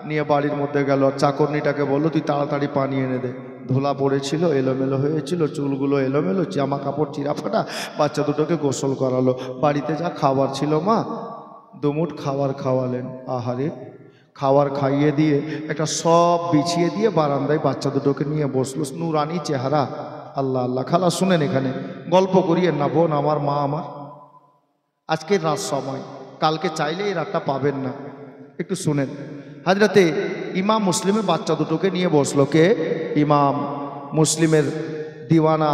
নিয়ে বাড়ির মধ্যে গেল। চাকরনিটাকে বললো তুই তাড়াতাড়ি পানি এনে দে। ধুলা পড়েছিল, এলোমেলো হয়েছিল, চুলগুলো এলোমেলো, জামা কাপড় চিরাফাটা। বাচ্চা দুটোকে গোসল করালো। বাড়িতে যা খাবার ছিল মা দুমুঠ খাবার খাওয়ালেন। আহারে, খাবার খাইয়ে দিয়ে একটা সব বিছিয়ে দিয়ে বারান্দায় বাচ্চা দুটোকে নিয়ে বসলো। নুরানি চেহারা, আল্লাহ আল্লাহ। খালা শুনেন, এখানে গল্প করিয়েন না, বোন আমার, মা আমার। আজকের রাত সময়, কালকে চাইলে এই রাতটা পাবেন না, একটু শুনেন। হাজরাতে ইমাম মুসলিমের বাচ্চা দুটোকে নিয়ে বসলো। কে? ইমাম মুসলিমের দিওয়ানা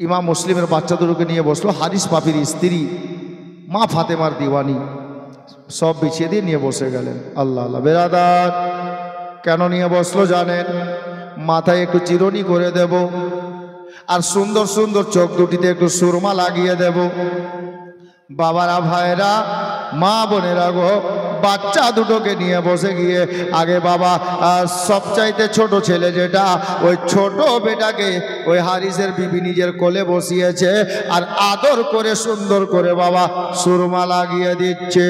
ইমাম মুসলিমের বাচ্চা দুটোকে নিয়ে বসলো। হারিস পাপির স্ত্রী মা ফাতেমার দিওয়ানি সব বিছিয়ে দিয়ে নিয়ে বসে গেলেন। আল্লাহ আল্লাহ। বেরাদার, কেন নিয়ে বসলো জানেন? মাথায় একটু চিরুনি করে দেব, আর সুন্দর সুন্দর চোখ দুটিতে একটু সুরমা লাগিয়ে দেব। বাবারা, ভাইরা, মা বোনেরা গো, বাচ্চা দুটোকে নিয়ে বসে গিয়ে আগে বাবা সবচাইতে ছোট ছেলে যেটা, ওই ছোট বেটাকে ওই হারিসের বিবি নিজের কোলে বসিয়েছে, আর আদর করে সুন্দর করে বাবা সুরমা লাগিয়ে দিচ্ছে।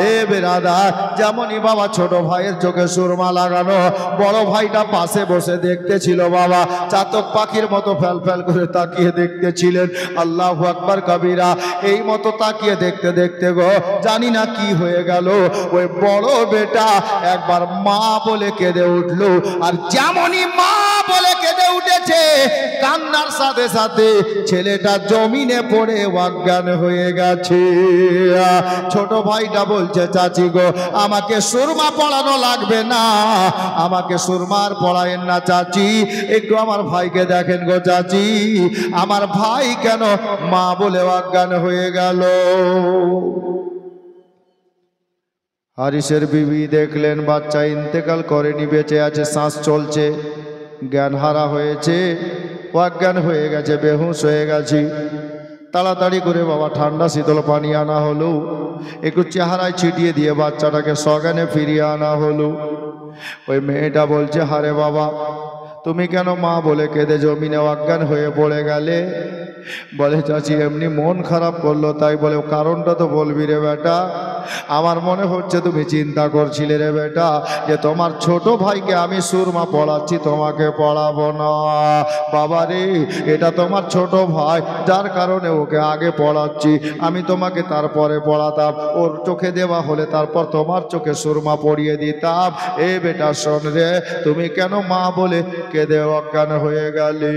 এ বেরাদার, যেমনই বাবা ছোট ভাইয়ের চোখে সুরমা লাগানো, বড় ভাইটা পাশে বসে দেখতেছিল বাবা, চাতক পাখির মতো ফ্যাল ফ্যাল করে তাকিয়ে দেখতেছিলেন। আল্লাহু আকবার কবিরা। এই মতো তাকিয়ে দেখতে দেখতে গো, জানি না কি হয়ে গেল, ওই বড় বেটা একবার মা বলে কেঁদে উঠলো। আর যেমনই মা বলে কেঁদে উঠেছে, কান্নার সাথে সাথে ছেলেটা জমিনে পড়ে অজ্ঞান হয়ে গেছে। ছোট ভাইটা বলছে, চাচি গো, আমাকে সুরমা পড়ানো লাগবে না, আমাকে সুরমার পড়ায়েন না চাচি, একটু আমার ভাইকে দেখেন গো চাচি, আমার ভাই কেন মা বলে অজ্ঞান হয়ে গেল। হারিসের বিবি দেখলেন বাচ্চা ইন্তেকাল করেনি, বেঁচে আছে, শ্বাস চলছে, জ্ঞান হারা হয়েছে, অজ্ঞান হয়ে গেছে, বেহুশ হয়ে গেছি। তাড়াতাড়ি করে বাবা ঠান্ডা শীতল পানি আনা হলো, একটু চেহারায় ছিটিয়ে দিয়ে বাচ্চাটাকে সজ্ঞানে ফিরিয়ে আনা হলো। ওই মেয়েটা বলছে, হারে বাবা, তুমি কেন মা বলে কেঁদে জমিনে অজ্ঞান হয়ে পড়ে গেলে? বলে, চাচি এমনি মন খারাপ করলো তাই। বলে, কারণটা তো বলবি রে বেটা। আমার মনে হচ্ছে তুমি চিন্তা করছিলে রে বেটা, যে তোমার ছোট ভাইকে আমি সুরমা পড়াচ্ছি, তোমাকে পড়াবো না। বাবা রে, এটা তোমার ছোট ভাই, যার কারণে ওকে আগে পড়াচ্ছি, আমি তোমাকে তারপরে পড়াতাম, ওর চোখে দেওয়া হলে তারপর তোমার চোখে সুরমা পড়িয়ে দিতাম। এ বেটা শোন রে, তুমি কেন মা বলে কেঁদে অজ্ঞান হয়ে গেলে?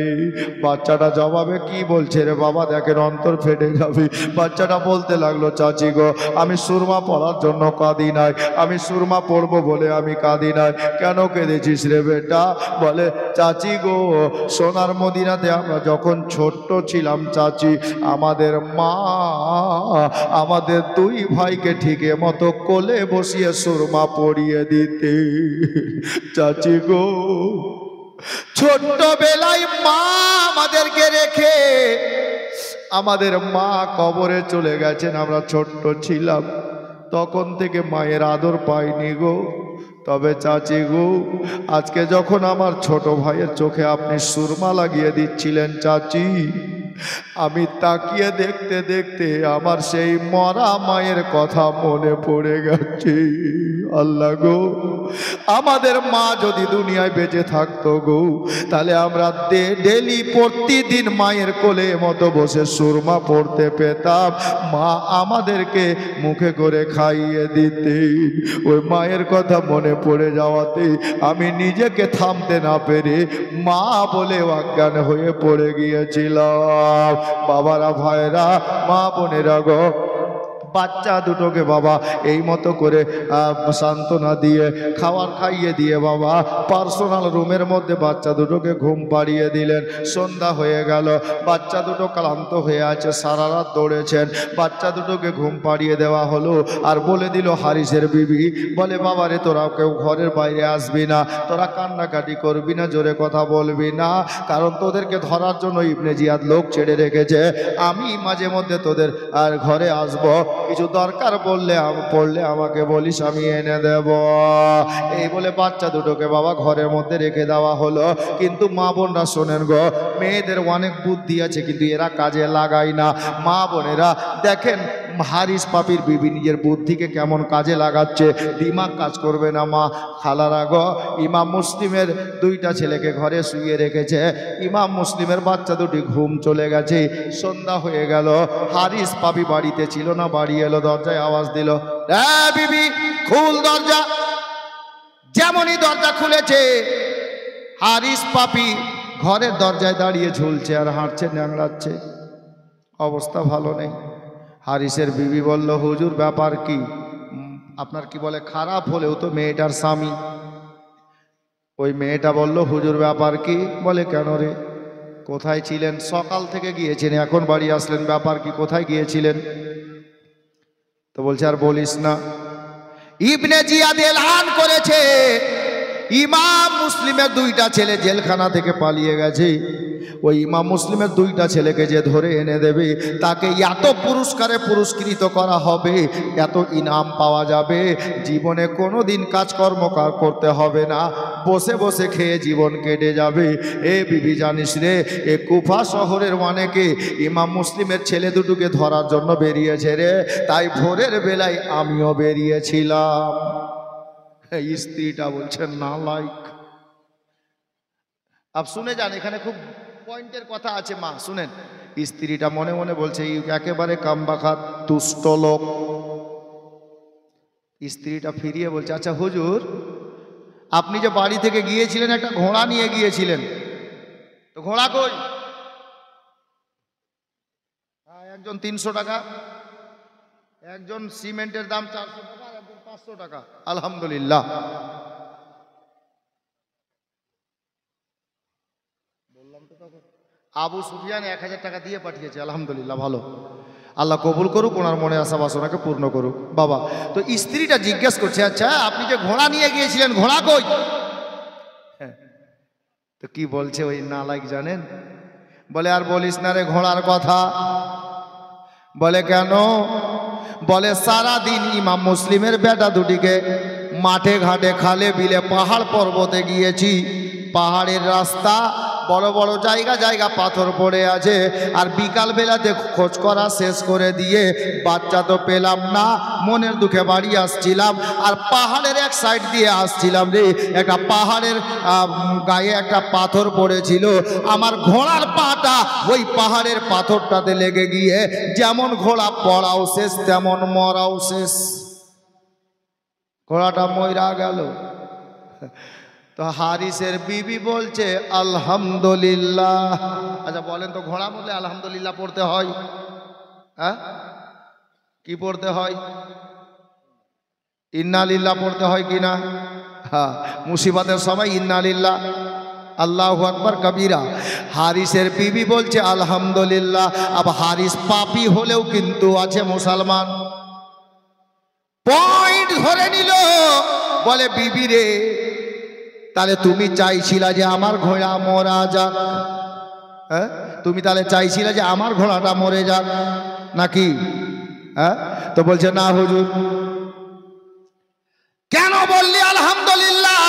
বাচ্চাটা জবাবে কি বলছে রে বাবা, দেখেন অন্তর ফেটে যাবে। বাচ্চাটা বলতে লাগলো, চাচি গো, আমি সুরমা পড়ার জন্য কাঁদি নাই, আমি সুরমা পড়বো বলে আমি কাঁদি নাই। কেন কেঁদেছিস রে বেটা? বলে, চাচি গো, সোনার মদিনাতে আমরা যখন ছোট্ট ছিলাম চাচি, আমাদের মা আমাদের দুই ভাইকে ঠিকে মতো কোলে বসিয়ে সুরমা পড়িয়ে দিতে। চাচি গো, ছোট্টবেলায় মা আমাদেরকে রেখে আমাদের মা কবরে চলে গেছেন, আমরা ছোট্ট ছিলাম, তখন থেকে মায়ের আদর পাইনি গো। তবে চাচি গো, আজকে যখন আমার ছোট ভাইয়ের চোখে আপনি সুরমা লাগিয়ে দিচ্ছিলেন চাচি, আমি তাকিয়ে দেখতে দেখতে আমার সেই মরা মায়ের কথা মনে পড়ে গেছে। আল্লাহ গো, আমাদের মা যদি দুনিয়ায় বেঁচে থাকতো গো, তাহলে আমরা ডেলি প্রতিদিন মায়ের কোলে মতো বসে সুরমা পড়তে পেতাম, মা আমাদেরকে মুখে করে খাইয়ে দিতে। ওই মায়ের কথা মনে পড়ে যাওয়াতে আমি নিজেকে থামতে না পেরে মা বলে অজ্ঞান হয়ে পড়ে গিয়েছিলাম। বাবারা, ভাইরা, মা বোনেরা গো, বাচ্চা দুটোকে বাবা এই মতো করে সান্ত্বনা দিয়ে খাবার খাইয়ে দিয়ে বাবা পার্সোনাল রুমের মধ্যে বাচ্চা দুটোকে ঘুম পাড়িয়ে দিলেন। সন্ধ্যা হয়ে গেল, বাচ্চা দুটো ক্লান্ত হয়ে আছে, সারা রাত দৌড়েছেন। বাচ্চা দুটোকে ঘুম পাড়িয়ে দেওয়া হলো, আর বলে দিল হারিসের বিবি, বলে, বাবা রে, তোরা কেউ ঘরের বাইরে আসবি না, তোরা কান্নাকাটি করবি না, জোরে কথা বলবি না, কারণ তোদেরকে ধরার জন্য ইবনে জিয়াদ লোক ছেড়ে রেখেছে। আমি মাঝে মধ্যে তোদের আর ঘরে আসবো, কিছু দরকার পড়লে আমাকে বলিস, আমি এনে দেব। এই বলে বাচ্চা দুটোকে বাবা ঘরের মধ্যে রেখে দেওয়া হলো। কিন্তু মা বোনরা শোনেন গো, মেয়েদের অনেক বুদ্ধি আছে, কিন্তু এরা কাজে লাগায় না। মা বোনেরা দেখেন, হারিস পাপির বিবি নিজের বুদ্ধিকে কেমন কাজে লাগাচ্ছে, দিমাগ কাজ করবে না মা। খালারা গো, ইমাম মুসলিমের দুইটা ছেলেকে ঘরে শুয়ে রেখেছে, ইমাম মুসলিমের বাচ্চা দুটি ঘুম চলে গেছে, সন্ধ্যা হয়ে গেল। হারিস পাপি বাড়িতে ছিল না, বাড়ি এলো, দরজায় আওয়াজ দিল, বিবি খুল দরজা। যেমনই দরজা খুলেছে, হারিস পাপি ঘরের দরজায় দাঁড়িয়ে ঝুলছে আর হাঁটছে, ন্যাংড়াচ্ছে, অবস্থা ভালো নেই। হারিসের বিবি বলল, হুজুর ব্যাপার কি? আপনার কি বলে খারাপ হলেও তো মেয়েটার স্বামী। ওই মেয়েটা বলল, হুজুর ব্যাপার কি? বলে কেন রে, কোথায় ছিলেন? সকাল থেকে গিয়েছেন, এখন বাড়ি আসলেন, ব্যাপার কি, কোথায় গিয়েছিলেন? তো বলছে আর বলিস না, ইবনে জিয়াদ এলান করেছে ইমাম মুসলিমের দুইটা ছেলে জেলখানা থেকে পালিয়ে গেছে। ওই ইমাম মুসলিমের দুইটা ছেলেকে যে ধরে এনে দেবে, তাকে এত পুরস্কারে পুরস্কৃত করা হবে, এত ইনাম পাওয়া যাবে, জীবনে কোনো দিন কাজকর্ম করতে হবে না, বসে বসে খেয়ে জীবন কেটে যাবে। এ বিবি জানিস রে, এ কুফা শহরের অনেকে ইমাম মুসলিমের ছেলে দুটোকে ধরার জন্য বেরিয়েছে রে, তাই ভোরের বেলায় আমিও বেরিয়েছিলাম। স্ত্রীটা বলছেন না লাইক। আপ শুনে যান, এখানে খুব পয়েন্টের কথা আছে মা, শুনেন। স্ত্রীটা মনে মনে বলছে, একেবারে কামবাখাত দুষ্ট লোক। স্ত্রীটা ফিরিয়ে বলছে, আচ্ছা হুজুর, আপনি যে বাড়ি থেকে গিয়েছিলেন একটা ঘোড়া নিয়ে গিয়েছিলেন, তো ঘোড়া কই? একজন 300 টাকা, একজন সিমেন্টের দাম 400 টাকা, আর একজন 500 টাকা। আলহামদুলিল্লাহ। আবু সুফিয়ান 1000 টাকা দিয়ে পাঠিয়েছে, আলহামদুলিল্লাহ, ভালো, আল্লাহ কবুল করুক, ওনার মনে আসা বাসনাকে পূর্ণ করুক। বাবা, তো স্ত্রীটা জিজ্ঞেস করছে, আচ্ছা আপনি যে ঘোড়া নিয়ে গিয়েছিলেন, ঘোড়া কই? তো কি বলছে ওই নালায়েক জানেন? বলে আর বলিস না রে ঘোড়ার কথা। বলে কেন? বলে সারা দিন ইমাম মুসলিমের বেটা দুটিকে মাঠে ঘাটে খালে বিলে পাহাড় পর্বতে গিয়েছি, পাহাড়ের রাস্তা, বড় বড় জায়গা জায়গা পাথর পড়ে আছে, আর বিকাল বেলাতে খোঁজ করা শেষ করে দিয়ে বাচ্চা তো পেলাম না, মনের দুঃখে বাড়ি আসছিলাম, আর পাহাড়ের এক সাইড দিয়ে আসছিলাম রে, একটা পাহাড়ের গায়ে একটা পাথর পড়েছিল, আমার ঘোড়ার পাটা ওই পাহাড়ের পাথরটাতে লেগে গিয়ে যেমন ঘোড়া পড়াও শেষ, তেমন মরাও শেষ, ঘোড়াটা মইরা গেল। তো হারিসের বিবি বলছে আলহামদুলিল্লাহ। আচ্ছা বলেন তো, ঘোড়া বললে আলহামদুলিল্লাহ পড়তে হয়? হ্যাঁ, কি পড়তে হয়? ইন্নালিল্লাহ পড়তে হয় কিনা? হ্যাঁ, মুসিবতের সময় ইন্নালিল্লাহ, আল্লাহু আকবার কবীরা। হারিসের বিবি বলছে আলহামদুলিল্লাহ। अब হারিস পাপী হলেও কিন্তু আছে মুসলমান। পয়েন্ট ধরে নিল, বলে বিবি রে, তাহলে তুমি চাইছিলা যে আমার ঘোড়া মরা যাক? হ্যাঁ, তুমি তাহলে চাইছিলা যে আমার ঘোড়াটা মরে যাক নাকি? হ্যাঁ, তো বলছে না হুজুর। কেন বললি আলহামদুলিল্লাহ?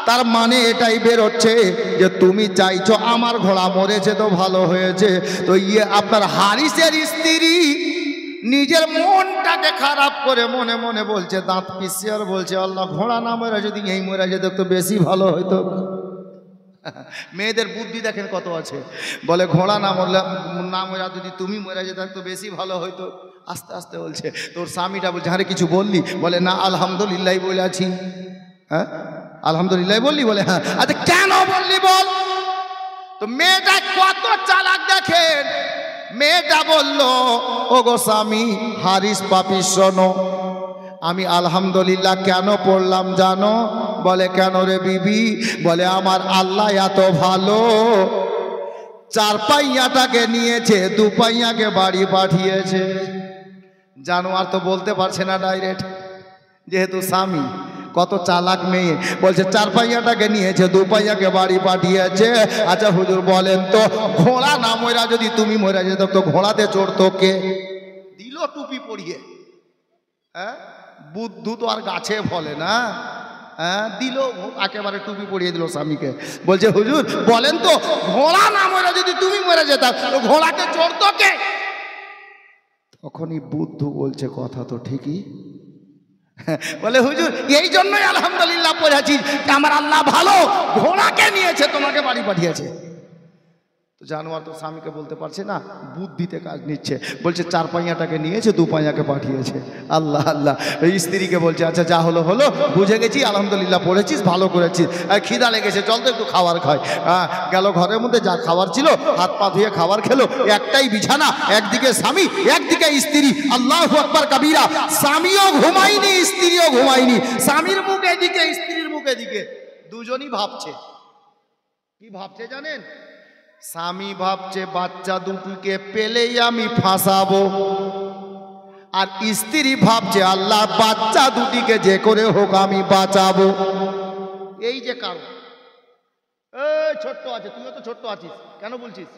তার মানে এটাই বেরোচ্ছে যে তুমি চাইছো আমার ঘোড়া মরেছে তো ভালো হয়েছে। তো আপনার হারিসের স্ত্রী নিজের মনটাকে খারাপ করে মনে মনে বলছে, দাঁত পিছিয়ে আর বলছে, আল্লাহ ঘোড়া না মরে যদি এই মরে যেত তো বেশি ভালো হইতো। মেয়েদের বুদ্ধি দেখেন কত আছে। বলে ঘোড়া না মরলে, না মরা যদি তুমি মরে যেত তো বেশি ভালো হইতো। আস্তে আস্তে বলছে, তোর স্বামীটা বলছে, আরে কিছু বললি? বলে না আলহামদুলিল্লাহ বলে আছি। হ্যাঁ, আলহামদুলিল্লাহ বললি? বলে হ্যাঁ। আচ্ছা কেন বললি বল? তো মেয়েটা কত চালাক দেখেন। মেয়েটা বলল, ও গো স্বামী হারিস পাপী, শোনো, আমি আলহামদুলিল্লাহ কেন পড়লাম জানো? বলে কেন রে বিবি? বলে আমার আল্লাহ এত ভালো, 4 পাইয়াটাকে নিয়েছে, 2 পাইয়াকে বাড়ি পাঠিয়েছে। জানোয়ার তো বলতে পারছে না ডাইরেক্ট, যেহেতু স্বামী। কত চালাক মেয়ে, বলছে 4 পাইয়াটাকে নিয়েছে, 2 পাইয়াকে বাড়ি পাঠিয়েছে। আচ্ছা হুজুর বলেন তো, ঘোড়া না মরা যদি তুমি মরে যেত তো ঘোড়াতে চড়তো কে? দিল টুপি পরিয়ে। হ্যাঁ, বুদ্ধু তো আর গাছে ফলে না। হ্যাঁ, দিল একেবারে টুপি পরিয়ে দিল স্বামীকে। বলছে হুজুর বলেন তো, ঘোড়া না মরা যদি তুমি মরে যেত তো ঘোড়াকে চড়তো কে? তখনই বুদ্ধু বলছে কথা তো ঠিকই। বলে হুজুর এই জন্যই আলহামদুলিল্লাহ পড়েছি যে আমার আল্লাহ ভালো, ঘোড়াকে নিয়েছে তোমাকে বাড়ি পাঠিয়েছে। তো জানোয়ার তো স্বামীকে বলতে পারছে না, বুদ্ধিতে কাজ নিচ্ছে, বলছে 4 পাইয়াটাকে নিয়েছে 2 পাইয়াকে পাঠিয়েছে। আল্লাহ আল্লাহ। এই স্ত্রীকে বলছে আচ্ছা যা হলো হলো, বুঝে গেছি, আলহামদুলিল্লাহ পড়েছিস, ভালো করেছিস, আর খিদা লেগেছে, চল তো একটু খাবার খায়। গেল ঘরের মধ্যে, যা খাবার ছিল হাত পা ধুয়ে খাবার খেলো। একটাই বিছানা, একদিকে স্বামী একদিকে স্ত্রী। আল্লাহু আকবার কাবীরা। স্বামীও ঘুমায়নি, স্ত্রীও ঘুমায়নি। স্বামীর মুখ এদিকে, স্ত্রীর মুখ এদিকে, দুজনই ভাবছে। কি ভাবছে জানেন? স্বামী ভাবছে বাচ্চা দুটিকে পেলেই আমি ফাঁসাবো, আর স্ত্রী ভাবছে আল্লাহ বাচ্চা দুটিকে যে করে হোক আমি বাঁচাবো। এই যে কারণ। ছোট্ট আছে, তুইও তো ছোট্ট আছিস, কেন বলছিস?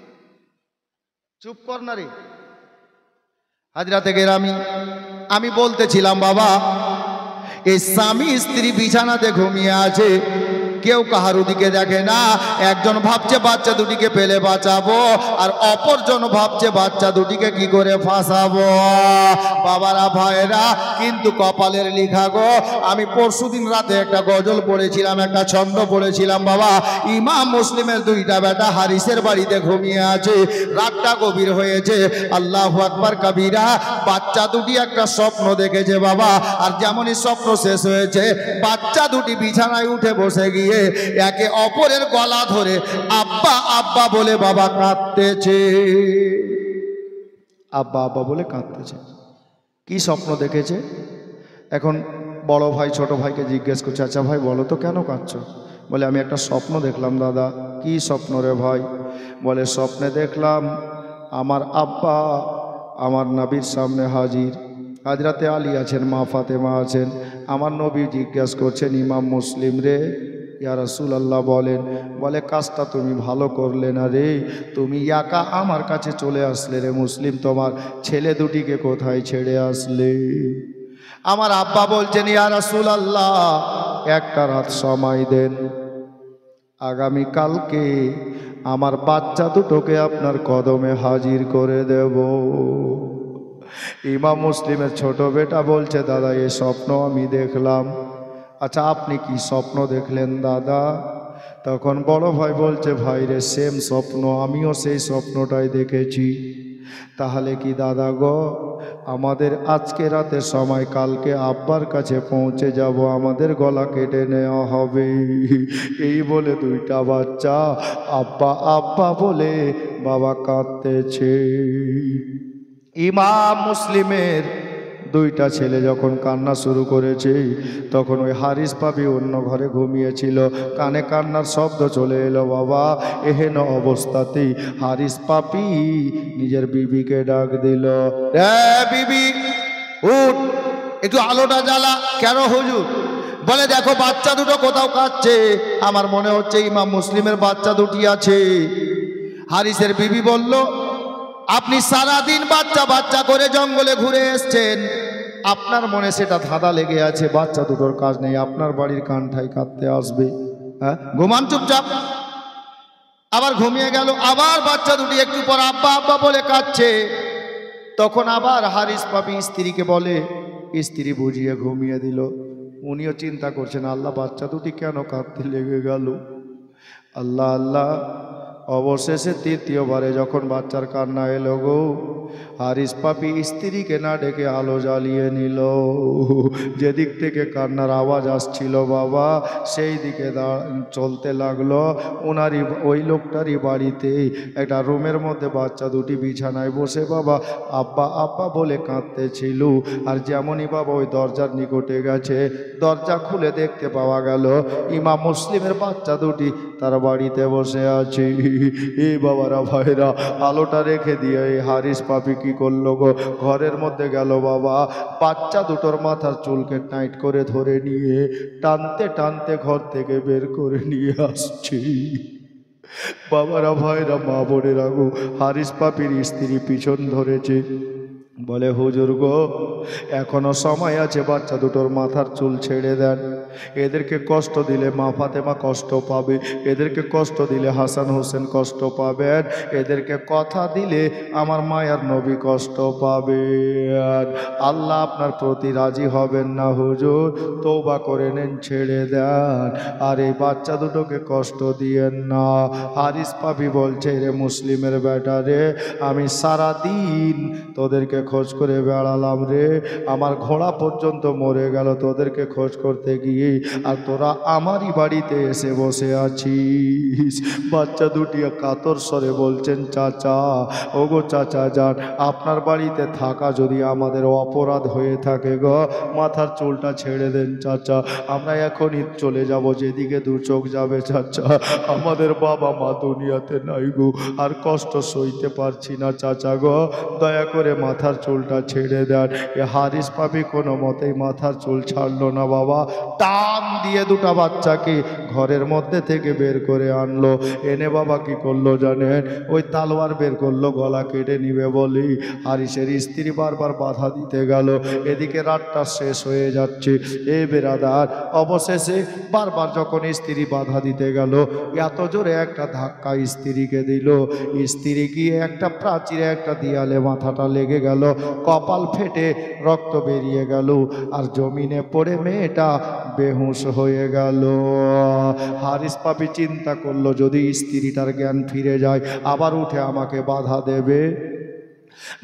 চুপ কর না রে। হাজরাতে গেরামি, আমি বলতেছিলাম বাবা, এই স্বামী স্ত্রী বিছানাতে ঘুমিয়ে আছে, কেউ কাহার দিকে দেখে না। একজন ভাবছে বাচ্চা দুটিকে পেলে বাঁচাবো, আর অপরজন ভাবছে বাচ্চা দুটিকে কি করে ফাঁসাবো। বাবারা ভাইরা, কিন্তু কপালের লিখা গো। আমি পরশুদিন রাতে একটা গজল পড়েছিলাম, একটা ছন্দ পড়েছিলাম বাবা। ইমাম মুসলিমের 2টা বেটা হারিসের বাড়িতে ঘুমিয়ে আছে, রাতটা গভীর হয়েছে। আল্লাহু আকবার কাবীরা। বাচ্চা দুটি একটা স্বপ্ন দেখেছে বাবা, আর যেমনই স্বপ্ন শেষ হয়েছে, বাচ্চা দুটি বিছানায় উঠে বসে গিয়ে একে অপরের গলা ধরে আব্বা আব্বা বলে বাবা কাঁদতেছে। আব্বা আব্বা বলে কাঁদতেছে। কি স্বপ্ন দেখেছে? এখন বড় ভাই ছোট ভাইকে জিজ্ঞেস করছে, আচ্ছা ভাই বলো তো কেন কাঁদছো? বলে আমি একটা স্বপ্ন দেখলাম দাদা। কি স্বপ্ন রে ভাই? বলে স্বপ্নে দেখলাম আমার আব্বা আমার নবীর সামনে হাজির। হাজরাতে আলী আছেন, মা ফাতেমা আছেন। আমার নবী জিজ্ঞেস করছেন, ইমাম মুসলিম রে, ইয়া রাসূলুল্লাহ বলেন। বলে কাজটা তুমি ভালো করলে না রে, তুমি একা আমার কাছে চলে আসলে রে মুসলিম, তোমার ছেলে দুটিকে কোথায় ছেড়ে আসলে? আমার আব্বা বলছেন, ইয়া রাসূলুল্লাহ একটা রাত সময় দেন, আগামী কালকে আমার বাচ্চা দুটোকে আপনার কদমে হাজির করে দেব। ইমাম মুসলিমের ছোট বেটা বলছে, দাদা এ স্বপ্ন আমি দেখলাম। আচ্ছা আপনি কি স্বপ্ন দেখলেন দাদা? তখন বড় ভাই বলছে, ভাই রে সেম স্বপ্ন, আমিও সেই স্বপ্নটাই দেখেছি। তাহলে কি দাদা গো, আমাদের আজকে রাতে সময়, কালকে আব্বার কাছে পৌঁছে যাব, আমাদের গলা কেটে নেওয়া হবে। এই বলে 2টা বাচ্চা আব্বা আব্বা বলে বাবা কাঁদতেছে। ইমাম মুসলিমের 2টা ছেলে যখন কান্না শুরু করেছে, তখন ওই হারিস পাপি অন্য ঘরে ঘুমিয়েছিল, কানে কান্নার শব্দ চলে এলো বাবা। এহেন অবস্থাতেই হারিস পাপি নিজের বিবিকে ডাক দিল, বিবি উঠ, একটু আলোটা জ্বালা। কেন হুজুর? বলে দেখো বাচ্চা দুটো কোথাও কাঁদছে, আমার মনে হচ্ছে ইমাম মুসলিমের বাচ্চা দুটি আছে। হারিসের বিবি বলল, আপনি সারাদিন বাচ্চা বাচ্চা করে জঙ্গলে ঘুরে এসছেন, আপনার মনে সেটা ধাঁধা লেগে আছে, বাচ্চা দুটোর কাজ নেই, আপনার বাড়ির কানঠাই কাঁদতে আসবে। হ্যাঁ, ঘুমান চুপচাপ। আবার ঘুমিয়ে গেল। আবার বাচ্চা দুটি একটু পর আব্বা আব্বা বলে কাঁদছে। তখন আবার হারিস পাপি স্ত্রীকে বলে, স্ত্রী বুঝিয়ে ঘুমিয়ে দিল। উনিও চিন্তা করছেন, আল্লাহ বাচ্চা দুটি কেন কাঁদতে লেগে গেল। আল্লাহ আল্লাহ। অবশেষে 3য়বারে যখন বাচ্চার কান্না এলো গো, হারিস পাপি স্ত্রীকে না ডেকে আলো জ্বালিয়ে নিল। যেদিক থেকে কান্নার আওয়াজ আসছিল বাবা, সেই দিকে চলতে লাগলো। ওনারই ওই লোকটারই বাড়িতে একটা রুমের মধ্যে বাচ্চা দুটি বিছানায় বসে বাবা আব্বা আব্বা বলে কাঁদতেছিল। আর যেমনই বাবা ওই দরজার নিকটে গেছে, দরজা খুলে দেখতে পাওয়া গেল ইমাম মুসলিমের বাচ্চা দুটি তার বাড়িতে বসে আছে। এই বাবারা ভাইরা, আলোটা রেখে দিয়ে এই হারিস পাপি কি করলো গো, ঘরের মধ্যে গেল বাবা, বাচ্চা দুটোর মাথার চুলকে টাইট করে ধরে নিয়ে টানতে টানতে ঘর থেকে বের করে নিয়ে আসছে। বাবারা ভাইরা, মা বোনেরা গো, হারিস পাপির স্ত্রী পিছন ধরেছে, বলে হুজুর গো, এখনো সময় আছে, বাচ্চা দুটোর মাথার চুল ছেড়ে দেন। এদেরকে কষ্ট দিলে মা ফাতেমা কষ্ট পাবে, এদেরকে কষ্ট দিলে হাসান হোসেন কষ্ট পাবেন, এদেরকে কথা দিলে আমার মায়ার নবী কষ্ট পাবে। আর আল্লাহ আপনার প্রতি রাজি হবেন না হুজুর, তওবা করে নেন, ছেড়ে দেন, আর এই বাচ্চা দুটোকে কষ্ট দিয়েন না। হারিস পাপি বলছে, রে মুসলিমের বেটা রে, আমি সারা দিন তোদেরকে খোঁজ করে বেড়ালাম রে, আমার ঘোড়া পর্যন্ত মরে গেল তোদেরকে খোঁজ করতে গিয়ে, আর তোরা আমারই বাড়িতে এসে বসে আছিস। বাচ্চা দুটি কাতর স্বরে বলছেন, চাচা, ওগো চাচা যান, আপনার বাড়িতে থাকা যদি আমাদের অপরাধ হয়ে থাকে গো, মাথার চুলটা ছেড়ে দেন চাচা, আমরা এখনই চলে যাব যেদিকে দু চোখ যাবে চাচা, আমাদের বাবা মা দুনিয়াতে নাই গো, আর কষ্ট সইতে পারছি না চাচা গো, দয়া করে মাথার চুলটা ছেড়ে দেন। এ হারিস পাপি কোনো মতেই মাথার চুল ছাড়লো না বাবা, টান দিয়ে দুটা বাচ্চাকে ঘরের মধ্যে থেকে বের করে আনলো, এনে বাবা কি করলো জানেন, ওই তালোয়ার বের করলো, গলা কেটে নিবে বলি হারিসের স্ত্রী বারবার বাধা দিতে গেল, এদিকে রাতটা শেষ হয়ে যাচ্ছে। এ বেরাদার, অবশেষে বারবার যখন স্ত্রী বাধা দিতে গেল, এত জোরে একটা ধাক্কা স্ত্রীকে দিল, স্ত্রী গিয়ে একটা প্রাচীরে একটা দেয়ালে মাথাটা লেগে গেল, কপাল ফেটে রক্ত বেরিয়ে গেল, আর জমিনে পড়ে মেয়েটা বেহুশ হয়ে গেল। হারিস পাপি চিন্তা করলো, যদি স্ত্রীটার জ্ঞান ফিরে যায় আবার উঠে আমাকে বাধা দেবে,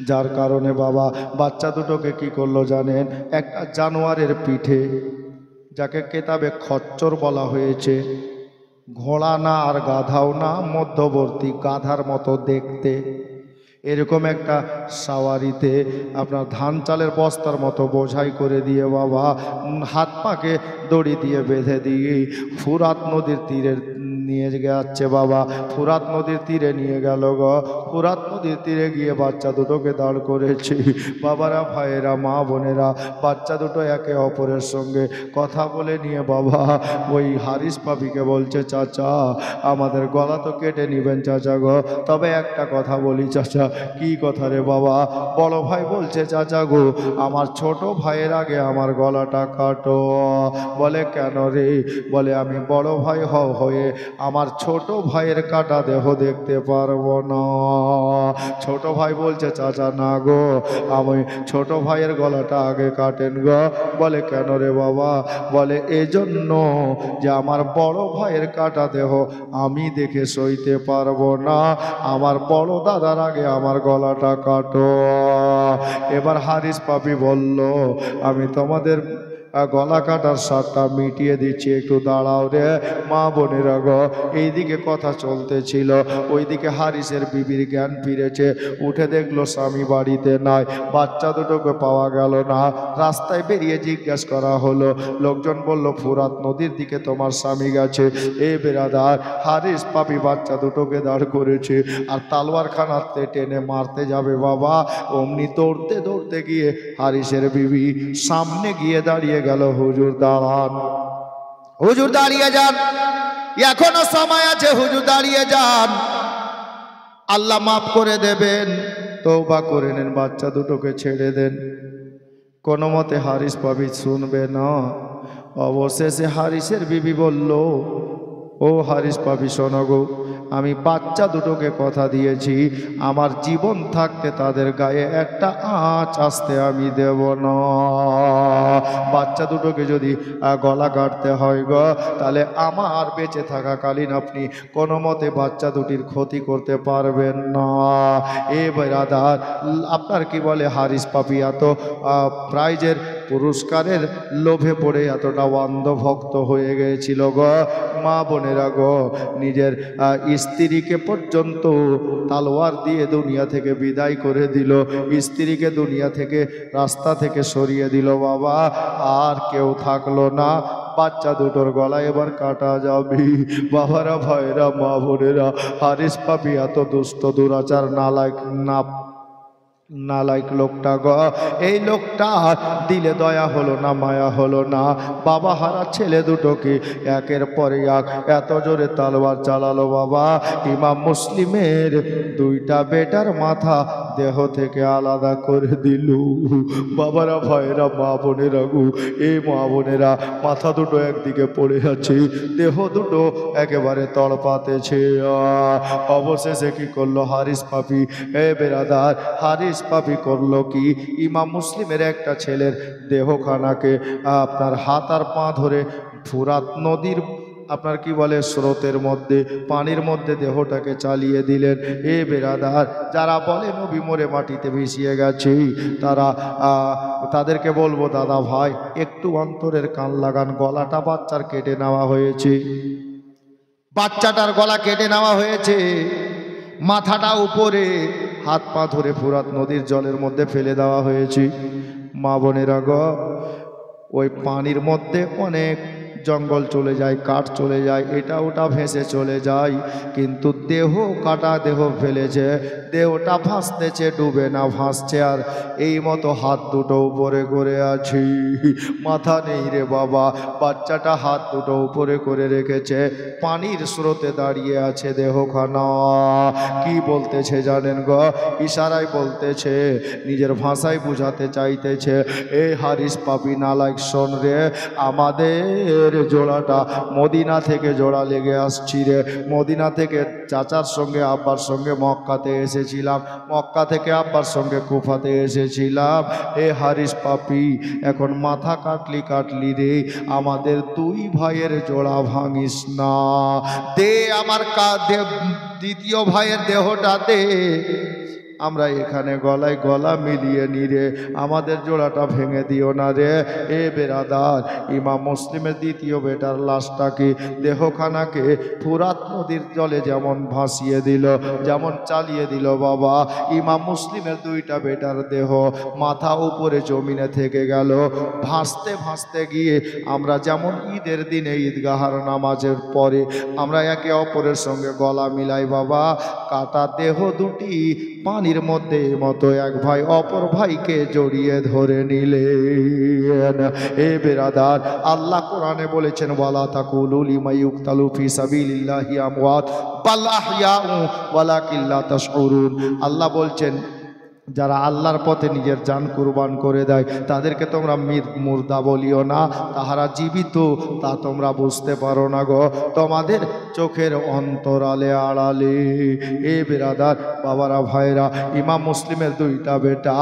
যার কারণে বাবা বাচ্চা দুটোকে কি করলো জানেন, একটা জানোয়ারের পিঠে, যাকে কেতাবে খচ্চর বলা হয়েছে, ঘোড়া না আর গাধাও না, মধ্যবর্তী গাধার মতো দেখতে, এরকম একটা সাওয়ারিতে আপনার ধান চালের বস্তার মতো বোঝাই করে দিয়ে বাবা হাত পাকে দড়ি দিয়ে বেঁধে দিয়ে ফুরাত নদীর তীরে নিয়ে যাচ্ছে বাবা, ফুরাত নদীর তীরে নিয়ে গেল গো, ফুরাত নদীর তীরে গিয়ে বাচ্চা দুটোকে দাঁড় করেছি। বাবারা, ভাইয়েরা, মা বোনেরা, বাচ্চা দুটো একে অপরের সঙ্গে কথা বলে নিয়ে বাবা ওই হারিস পাপিকে বলছে, চাচা আমাদের গলা তো কেটে নিবেন চাচা গো, তবে একটা কথা বলি চাচা। কি কথা রে বাবা? বড় ভাই বলছে, চাচা গো আমার ছোট ভাইয়ের আগে আমার গলাটা কাটো। বলে কেন রে? বলে আমি বড় ভাই হয়ে আমার ছোট ভাইয়ের কাটা দেহ দেখতে পারবো না। ছোট ভাই বলছে, চাচা না গো, আমি ছোট ভাইয়ের গলাটা আগে কাটেন গো। বলে কেন রে বাবা? বলে এজন্য যে আমার বড় ভাইয়ের কাটা দেহ আমি দেখে সইতে পারবো না, আমার বড় দাদার আগে আমার গলাটা কাটো। এবার হারিস পাপি বলল, আমি তোমাদের গলা কাটার সারটা মিটিয়ে দিচ্ছি, একটু দাঁড়াও রে মা বোনেরা গো। এইদিকে কথা চলতেছিল, ওইদিকে হারিসের বিবির জ্ঞান ফিরেছে, উঠে দেখলো স্বামী বাড়িতে নাই, বাচ্চা দুটোকে পাওয়া গেল না। রাস্তায় বেরিয়ে জিজ্ঞাসা করা হলো, লোকজন বলল ফুরাত নদীর দিকে তোমার স্বামী গেছে। এ বেরাদার, হারিস পাপি বাচ্চা দুটোকে দাঁড় করেছে, আর তালোয়ার খানাতে টেনে মারতে যাবে বাবা, অমনি দৌড়তে দৌড়তে গিয়ে হারিসের বিবি সামনে গিয়ে দাঁড়িয়ে গেল, হুজুর দাঁড়ান, হুজুর দাঁড়িয়ে যান, এখনো সময় আছে, হুজুর দাঁড়িয়ে যান, আল্লাহ মাফ করে দেবেন, তওবা করে নেন, বাচ্চা দুটোকে ছেড়ে দেন। কোনো মতে হারিস পাপি শুনবে না। অবশেষে হারিসের বিবি বলল, ও হারিস পাপি শোনো গো, আমি বাচ্চা দুটোকে কথা দিয়েছি, আমার জীবন থাকতে তাদের গায়ে একটা আঁচ আসতে আমি দেব না। বাচ্চা দুটোকে যদি গলা কাটতে হয় গো, তাহলে আমার বেঁচে থাকাকালীন আপনি কোনো মতে বাচ্চা দুটির ক্ষতি করতে পারবেন না। এ বেরাদার, আপনার কি বলে হারিস পাপি এত প্রাইজের পুরস্কারের লোভে পড়ে এতটা অন্ধভক্ত হয়ে গিয়েছিল গো। মা বোনেরা গো, নিজের স্ত্রীকে পর্যন্ত তালোয়ার দিয়ে দুনিয়া থেকে বিদায় করে দিল, স্ত্রীকে দুনিয়া থেকে রাস্তা থেকে সরিয়ে দিল বাবা, আর কেউ থাকলো না। বাচ্চা দুটোর গলা এবার কাটা যাবে। বাবারা, ভাইরা, মা বোনেরা, হারিস পাপি এত দুষ্ট দুরাচার না নালাইক লোকটা গ, এই লোকটা দিলে দয়া হলো না, মায়া হলো না। বাবা হারা ছেলে দুটোকে একের পর এক এত জোরে তলোয়ার চালালো বাবা, ইমাম মুসলিমের দুইটা বেটার মাথা দেহ থেকে আলাদা করে দিল। বাবারা, ভাইয়েরা, মা বোনেরা গো, এই মা বোনেরা, মাথা দুটো একদিকে পড়ে আছে, দেহ দুটো একেবারে তড়পাতেছে। অবশেষে কি করলো হারিস পাপি? এ বেরাদার, হারিস পাপি করলো কি? ইমাম মুসলিমের একটা ছেলের দেহখানাকে আপনার হাত আর পা ধরে ফুরাত নদীর আপনার কি বলে স্রোতের মধ্যে, পানির মধ্যে দেহটাকে চালিয়ে দিলেন। এ বেরাদার, যারা বলে নবী মরে মাটিতে মিশিয়ে গেছে, তাদেরকে বলবো, দাদা ভাই একটু অন্তরের কান লাগান। গলাটা বাচ্চার কেটে নেওয়া হয়েছে, বাচ্চাটার গলা কেটে নেওয়া হয়েছে, মাথাটা উপরে, হাত পা ধরে ফুরাত নদীর জলের মধ্যে ফেলে দেওয়া হয়েছে। মা বোনেরা গ, ওই পানির মধ্যে অনেক জঙ্গল চলে যায়, কাঠ চলে যায়, এটা ওটা ভেসে চলে যায়, কিন্তু দেহ কাটা দেহ ফেলেছে, দেহটা ভাসতেছে, ডুবে না, ভাসছে। আর এই মতো হাত দুটো উপরে করে আছি, মাথা নেই রে বাবা। বাচ্চাটা হাত দুটো উপরে করে রেখেছে, পানির স্রোতে দাঁড়িয়ে আছে দেহখানা। কি বলতেছে জানেন গো? ইশারায় বলতেছে, নিজের ভাষায় বুঝাতে চাইতেছে, এ হারিস পাপি নালাইক, শোন রে, আমাদের জোড়াটা মদিনা থেকে জোড়া লেগে আসছি রে। মদিনা থেকে চাচার সঙ্গে আব্বার সঙ্গে মক্কাতে এসেছিলাম, মক্কা থেকে আব্বার সঙ্গে কুফাতে এসেছিলাম। এ হারিস পাপি, এখন মাথা কাটলি কাটলি রে, আমাদের দুই ভাইয়ের জোড়া ভাঙিস না, দে আমার দে, দ্বিতীয় ভাইয়ের দেহটা দে, আমরা এখানে গলায় গলা মিলিয়ে নিরে, আমাদের জোড়াটা ভেঙে দিও না রে। এ বেরাদার, ইমাম মুসলিমের দ্বিতীয় বেটার লাশটাকে, দেহখানাকে ফুরাত নদীর জলে যেমন ভাসিয়ে দিল, যেমন চালিয়ে দিল বাবা, ইমাম মুসলিমের দুইটা বেটার দেহ মাথা উপরে জমিনে থেকে গেল। ভাসতে ভাসতে গিয়ে আমরা যেমন ঈদের দিনে ঈদগাহার নামাজের পরে আমরা একে অপরের সঙ্গে গলা মিলাই বাবা, কাটা দেহ দুটি পানির মধ্যে মতো এক ভাই অপর ভাইকে জড়িয়ে ধরে নিলেন। এ বেরাদার, আল্লাহ কোরআনে বলেছেন, ওয়ালা তাকুলু লিমা ইউকতালু ফি সাবিলিল্লাহি আমওয়াত বাল আহইয়াউ ওয়ালাকিন লা তাশউরুন। আল্লাহ বলছেন, যারা আল্লাহর পথে নিজের জান কুরবান করে দেয় তাদেরকে তোমরা মুর্দা বলিও না, তাহারা জীবিত, তা তোমরা বুঝতে পারো না গো, তোমাদের চোখের অন্তরালে আড়ালে। এ বেরাদার, বাবারা, ভাইরা, ইমাম মুসলিমের দুইটা বেটা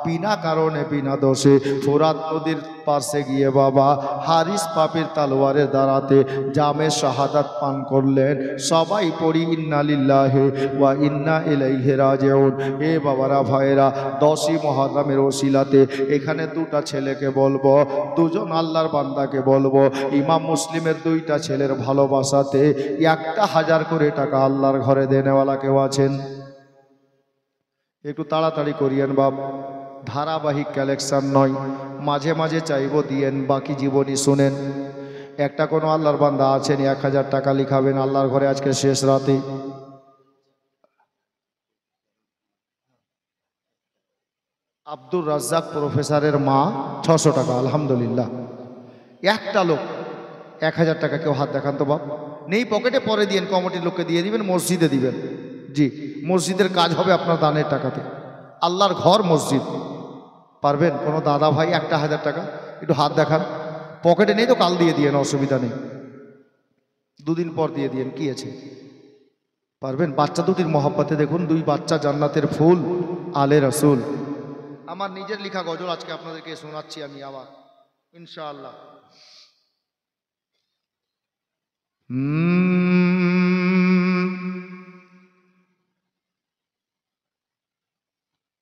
বিনা কারণে, বিনা দোষে ফুরাত নদীর পাশে গিয়ে বাবা হারিস পাপির তালোয়ারের দ্বারাতে জামে শাহাদাত পান করলেন। সবাই পড়ি ইন্না লিল্লাহি ওয়া ইন্না ইলাইহি রাজিউন। এ বাবারা, ভাইরা, 10ই মুহররমের ওসিলাতে এখানে দুটা ছেলেকে বলবো, দুজন আল্লাহর বান্দাকে বলবো, ইমাম মুসলিমের দুইটা ছেলের ভালোবাসাতে 1000 করে টাকা আল্লাহর ঘরে দেনেওয়ালা কেউ আছেন? একটু তাড়াতাড়ি করিয়েন বাপ, ধারাবাহিক কালেকশন নয়, মাঝে মাঝে চাইবো দিয়েন, বাকি জীবনই শুনেন। একটা কোনো আল্লাহর বান্দা আছেন 1000 টাকা লিখাবেন আল্লাহর ঘরে আজকে শেষ রাতে? আব্দুর রাজ্জাক প্রফেসরের মা 600 টাকা, আলহামদুলিল্লাহ। একটা লোক 1000 টাকা, কেউ হাত দেখান তো বাপ। নেই পকেটে, পরে দিয়েন, কমিটির লোককে দিয়ে দিবেন, মসজিদে দিবেন। জি, মসজিদের কাজ হবে আপনার দানের টাকাতে, আল্লাহর ঘর মসজিদ। পারবেন? কোনো দাদা ভাই 1000 টাকা একটু হাত দেখান। পকেটে নেই তো কাল দিয়ে দিয়েন, অসুবিধা নেই, 2 দিন পর দিয়ে দিয়েন, কি আছে? পারবেন? বাচ্চা দুটির মহব্বতে দেখুন, 2 বাচ্চা জান্নাতের ফুল, আলে রাসূল। আমার নিজের লেখা গজল আজকে আপনাদেরকে শোনাচ্ছি আমি আবার, ইনশাআল্লাহ।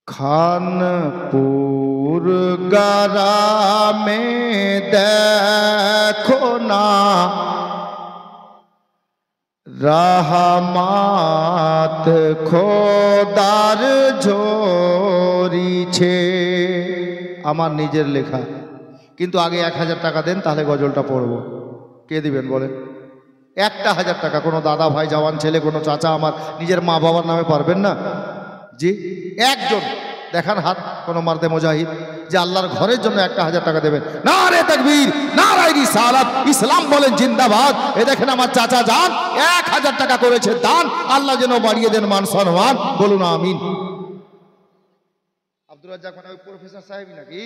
খানপুর গ্রামে দেখো না রহমত খোদার ঝরিছে। আমার নিজের লেখা, কিন্তু আগে 1000 টাকা দেন, তাহলে গজলটা পড়বো। কে দিবেন বলেন? 1000 টাকা। কোনো দাদা ভাই, জওয়ান ছেলে, কোনো চাচা, আমার নিজের মা বাবার নামে পারবেন না? জি, একজন দেখান হাত কোনো মারদে মুজাহিদ যে আল্লাহর ঘরের জন্য 1000 টাকা দেবেন। নারে তাকবীর, নারে রিসালাত, ইসলাম বলেন জিন্দাবাদ। এ দেখেন আমার চাচা যান 1000 টাকা করেছে দান, আল্লাহ যেন বাড়িয়ে দেন মান সম্মান, বলুন আমিন। আব্দুর রাজ্জাক মানে ওই প্রফেসর সাহেব নাকি?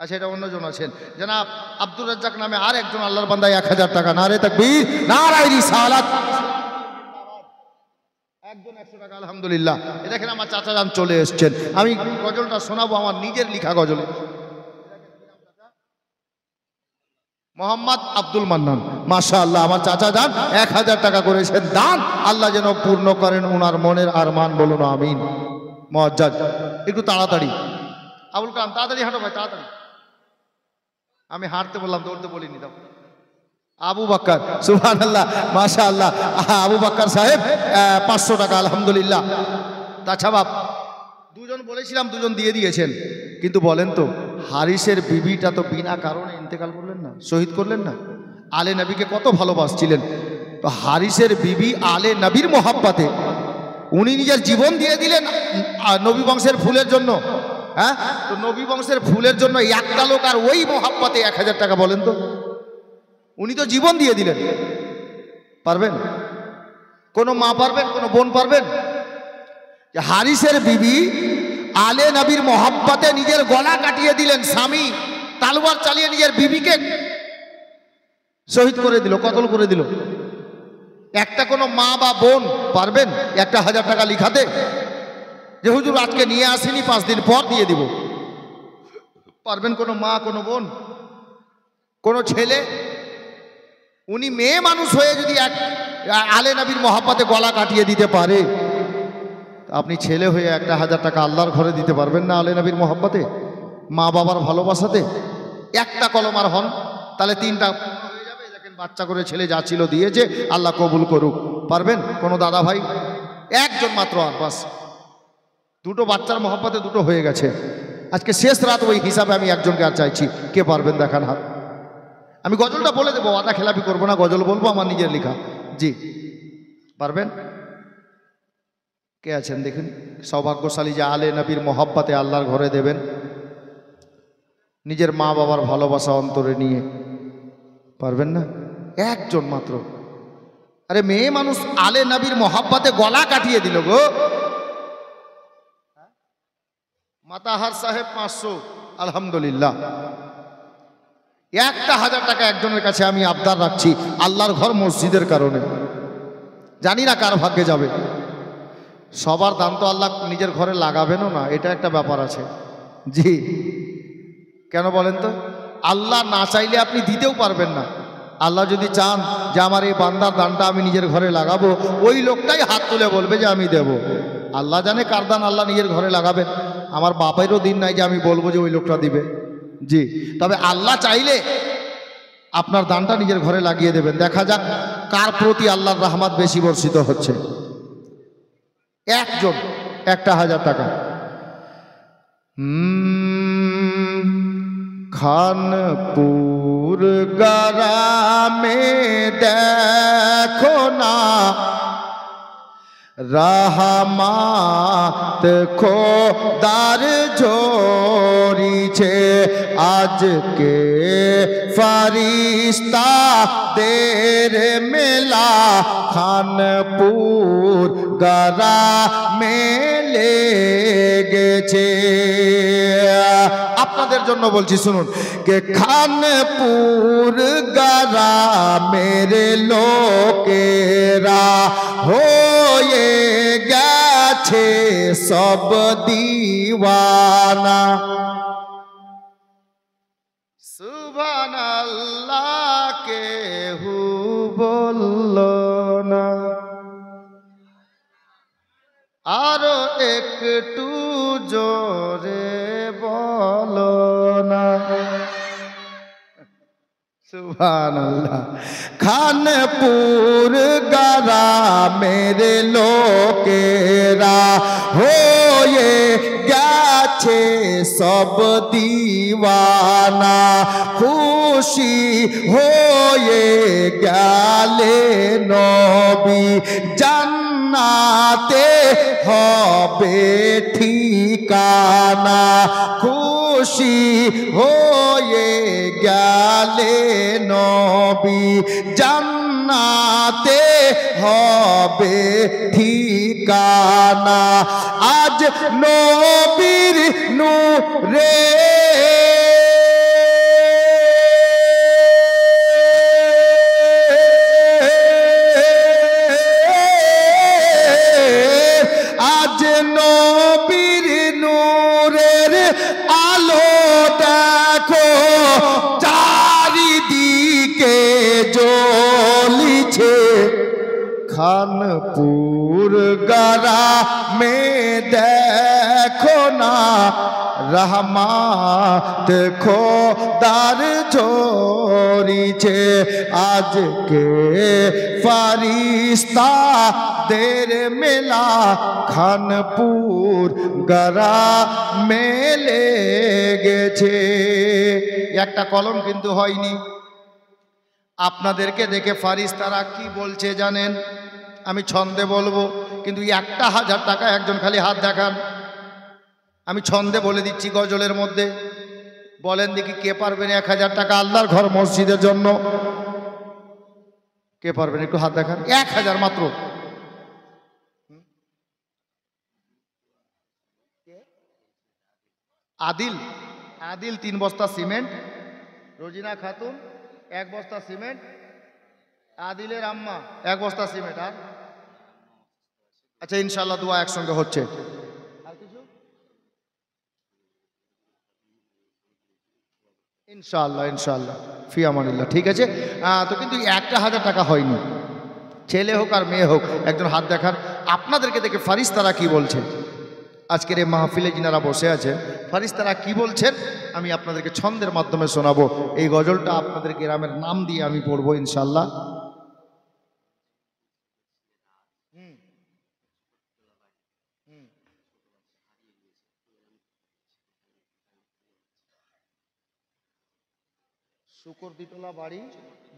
আচ্ছা, এটা অন্যজন আছেন। জনাব আব্দুর রাজ্জাক নামে আর একজন আল্লাহর বান্দা 1000 টাকা। নারে তাকবীর, নারে রিসালাত, একজন 100 টাকা আলহামদুলিল্লাহ। এ দেখেন আমার চাচা যান চলে এসছেন। আমি গজলটা শোনাবো, আমার নিজের লেখা গজল। মোহাম্মদ আব্দুল মান্নান, মাশাআল্লাহ আমার চাচা যান 1000 টাকা করেছেন দান, আল্লাহ যেন পূর্ণ করেন ওনার মনের আরমান, বলুন আমিন। মুআজ্জাজ একটু তাড়াতাড়ি, আবুল কালাম তাড়াতাড়ি হাঁটো ভাই, তাড়াতাড়ি। আমি হাঁটতে বললাম, দৌড়তে বলিনি। দাও আবু বকর, সুবহানাল্লাহ মাশাআল্লাহ, আবু বকর সাহেব 500 টাকা আলহামদুলিল্লাহ। তাছাড়া দুজন বলেছিলাম, দুজন দিয়ে দিয়েছেন। কিন্তু বলেন তো, হারিসের বিবিটা তো বিনা কারণে ইন্তেকাল করলেন না, শহীদ করলেন না? আলে নবীকে কত ভালোবাসছিলেন। তো হারিসের বিবি আলে নবীর মোহাব্বতে উনি নিজের জীবন দিয়ে দিলেন নবী বংশের ফুলের জন্য। হ্যাঁ, তো নবী বংশের ফুলের জন্য একটা লোক আর ওই মোহাব্বতে 1000 টাকা, বলেন তো? উনি তো জীবন দিয়ে দিলেন। পারবেন? কোনো মা পারবেন? কোনো বোন পারবেন? হারিসের বিবি আলে নবীর মোহাব্বতে নিজের গলা কাটিয়ে দিলেন। স্বামী তালওয়ার চালিয়ে নিজের বিবিকে শহীদ করে দিল, কতল করে দিল। একটা কোনো মা বা বোন পারবেন 1000 টাকা লিখাতে? যে হুজুর আজকে নিয়ে আসিনি, 5 দিন পর দিয়ে দিব। পারবেন কোনো মা, কোনো বোন, কোনো ছেলে? উনি মেয়ে মানুষ হয়ে যদি আলে নবীর মোহাব্বতে গলা কাটিয়ে দিতে পারে, আপনি ছেলে হয়ে 1000 টাকা আল্লাহর ঘরে দিতে পারবেন না? আলে নবীর মোহাব্বতে, মা বাবার ভালোবাসাতে একটা কলমার হন, তাহলে 3টা হয়ে যাবে। দেখেন বাচ্চা করে ছেলে যা ছিল দিয়েছে, আল্লাহ কবুল করুক। পারবেন কোনো দাদা ভাই? একজন মাত্র, আর বাস। 2টো বাচ্চার মোহাব্বতে 2টো হয়ে গেছে। আজকে শেষ রাত, ওই হিসাবে আমি একজনকে আর চাইছি। কে পারবেন দেখান হাত। আমি গজলটা বলে দেবো, আদা খেলাপি করবো না, গজল বলবো আমার নিজের লেখা। জি, পারবেন? কে আছেন দেখুন, সৌভাগ্যশালী যে আলে নবীর মোহাব্বতে আল্লাহর ঘরে দেবেন, নিজের মা বাবার ভালোবাসা অন্তরে নিয়ে। পারবেন না? একজন মাত্র। আরে মেয়ে মানুষ আলে নবীর মোহাব্বতে গলা কাটিয়ে দিল গো। মাতাহার সাহেব 500 আলহামদুলিল্লাহ। 1000 টাকা একজনের কাছে আমি আবদার রাখছি, আল্লাহর ঘর মসজিদের কারণে। জানি না কার ভাগ্যে যাবে। সবার দান তো আল্লাহ নিজের ঘরে লাগাবেনও না, এটা একটা ব্যাপার আছে। জি, কেন বলেন তো? আল্লাহ না চাইলে আপনি দিতেও পারবেন না। আল্লাহ যদি চান যে আমার এই বান্দার দানটা আমি নিজের ঘরে লাগাবো, ওই লোকটাই হাত তুলে বলবে যে আমি দেব। আল্লাহ জানে কার দান আল্লাহ নিজের ঘরে লাগাবেন। আমার বাপেরও দিন নাই যে আমি বলবো যে ওই লোকটা দিবে। জি, তবে আল্লাহ চাইলে আপনার দানটা নিজের ঘরে লাগিয়ে দেবেন। দেখা যাক কার প্রতি আল্লাহর রহমত বেশি বর্ষিত হচ্ছে। একজন 1000 টাকা। খানপুর গ্রামে দেখো না রহমত খোদার ঝরিছে, আজকে ফরিস্তা দের মেলা খানপুর গ্রামে লেগেছে। আপনাদের জন্য বলছি, শুনুন কে খানপুর গ্রামের লোকেরা হয়ে গেছে সব দিওয়ানা। সুবহানাল্লাহ কেহু বলল না, আরো একটু জোরে বলো না। সুবহানাল্লাহ। খানপুর গ্রামের লোকেরা হয়ে গেছে সব দিওয়ানা, খুশি হয়ে গেলে নবী জান জান্নাতে হবে ঠিকানা, খুশি হয়ে গেলে নবী, জান্নাতে হবে ঠিকানা। আজ নবীর নূরে আজ নবীর নূরের আলো দেখো চারিদিকে জ্বলিছে, খানপুর গ্রামে দেখো না রহমত খোদার ঝরিছে। আজকে ফারিস্তাদের মেলা খানপুর গ্রামে লেগেছে। একটা কলম কিন্তু হয়নি। আপনাদেরকে দেখে ফারিস্তারা কি বলছে জানেন? আমি ছন্দে বলবো, কিন্তু 1000 টাকা একজন খালি হাত দেখান। আমি ছন্দে বলে দিচ্ছি গজলের মধ্যে। বলেন দেখি কে পারবেন 1000 টাকা আল্লাহর ঘর মসজিদের জন্য? কে পারবেন একটু হাত দেখান। 1000 মাত্র। আদিল, আদিল 3 বস্তা সিমেন্ট, রোজিনা খাতুন 1 বস্তা সিমেন্ট, আদিলের আম্মা 1 বস্তা সিমেন্ট। আর আচ্ছা, ইনশাআল্লাহ দোয়া একসঙ্গে হচ্ছে। আর কিছু? ইনশাআল্লাহ ইনশাআল্লাহ ফি আমানিল্লাহ। ঠিক আছে। তো কিন্তু 1000 টাকা হয়নি। ছেলে হোক আর মেয়ে হোক, একজন হাত দেখান। আপনাদেরকে দেখে ফারিস্তারা কি বলছে? আজকের এই মাহফিলে যিনারা বসে আছেন, ফারিস্তারা কি বলছেন আমি আপনাদেরকে ছন্দের মাধ্যমে শোনাবো। এই গজলটা আপনাদের গ্রামের নাম দিয়ে আমি পড়বো ইনশাআল্লাহ। শুকরদিটোলা বাড়ি,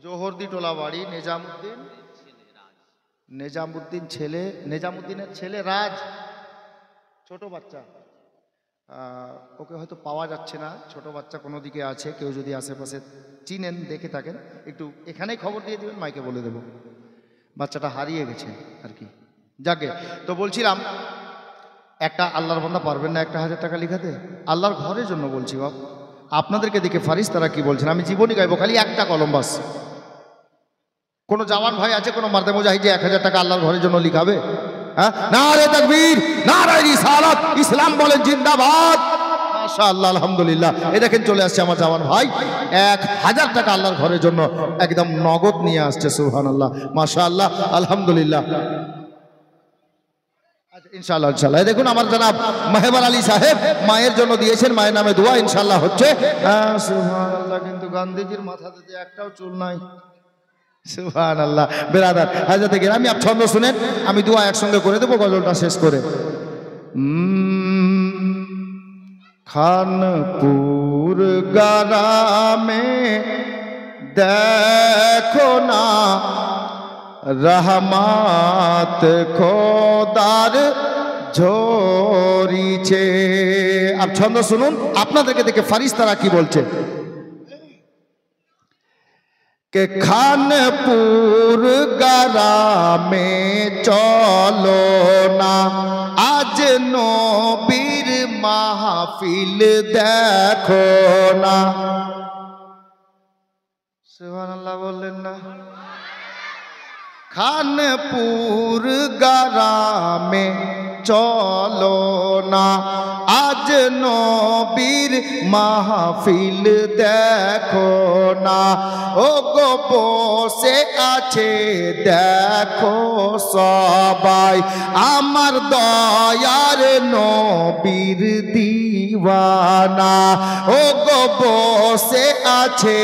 জোহরদিটোলা বাড়ি, নেজামুদ্দিন ছেলে, নেজামুদ্দিনের ছেলে রাজ, ছোট বাচ্চা। ওকে হয়তো পাওয়া যাচ্ছে না, ছোট বাচ্চা কোনো দিকে আছে। কেউ যদি আশেপাশে চিনেন, দেখে থাকেন, একটু এখানেই খবর দিয়ে দেবেন, মাইকে বলে দেব। বাচ্চাটা হারিয়ে গেছে আর কি। যাকে তো বলছিলাম, একটা আল্লাহর বান্দা পারবেন না 1000 টাকা লিখাতে? আল্লাহর ঘরের জন্য বলছি বাপ। আপনাদেরকে দেখে ফারিস্তারা কি বলছেন আমি জীবনী গাইবো, খালি একটা কলম বাস। কোনো জওয়ান ভাই আছে, কোনো মারদে মুজাহিদ যে 1000 টাকা আল্লাহর ঘরের জন্য লিখাবে? হ্যাঁ, নারে তাকবীর, নারে রিসালাত, ইসলাম বলেন জিন্দাবাদ। মাশাআল্লাহ, আলহামদুলিল্লাহ। এই দেখেন চলে আসছে আমার জওয়ান ভাই, 1000 টাকা আল্লাহর ঘরের জন্য একদম নগদ নিয়ে আসছে। সুবহানাল্লাহ, মাশাআল্লাহ, আলহামদুলিল্লাহ। ইনশাআল্লাহ ইনশাআল্লাহ। দেখুন আমার জনাব মাহবুব আলী সাহেব মায়ের জন্য দিয়েছেন, মায়ের নামে দোয়া ইনশাআল্লাহ হচ্ছে। সুবহানাল্লাহ। কিন্তু গান্ধীজির মাথাতে যে একটাও চুল নাই। সুবহানাল্লাহ। বেরাদার হাজরতে গ্রামী, আপ ছন্দ শুনেন, আমি দোয়া একসঙ্গে করে দেবো গজলটা শেষ করে। খানপুর গ্রামে দেখো না রহমত খোদার ঝরিছে। আর ছন্দ শুনুন, আপনাদেরকে দেখে ফারিস্তারা কি বলছে। কে খানপুর গ্রামে চলো না, আজ নবীর মাহফিল দেখো না। সুবহানাল্লাহ বললেন না? খানপুর গ্রামে চলো না, আজ নবীর মাহফিল দেখো না। ও গো বসে আছে দেখো সবাই, আমার দয়ার নবীর দিওয়ানা। ও গো বসে আছে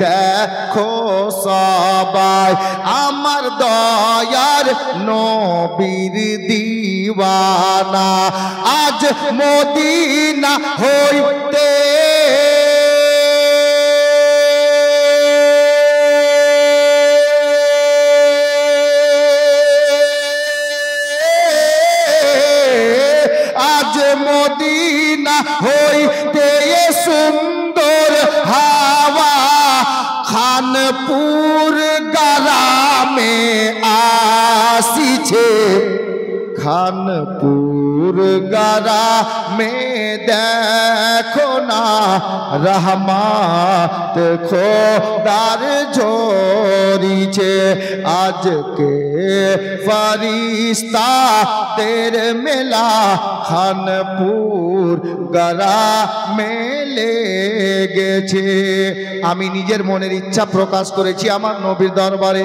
দেখো সবাই, আমার দয়ার নবীর দিওয়ানা। আজ মদিনা হইতে খানপুর গ্রামে আসিছে, খানপুর গ্রামে দেখো না রহমত খোদার ঝরিছে। আজকে ফরিস্তাদের মেলা খানপুর গ্রামে লেগেছে। আমি নিজের মনের ইচ্ছা প্রকাশ করেছি আমার নবীর দরবারে,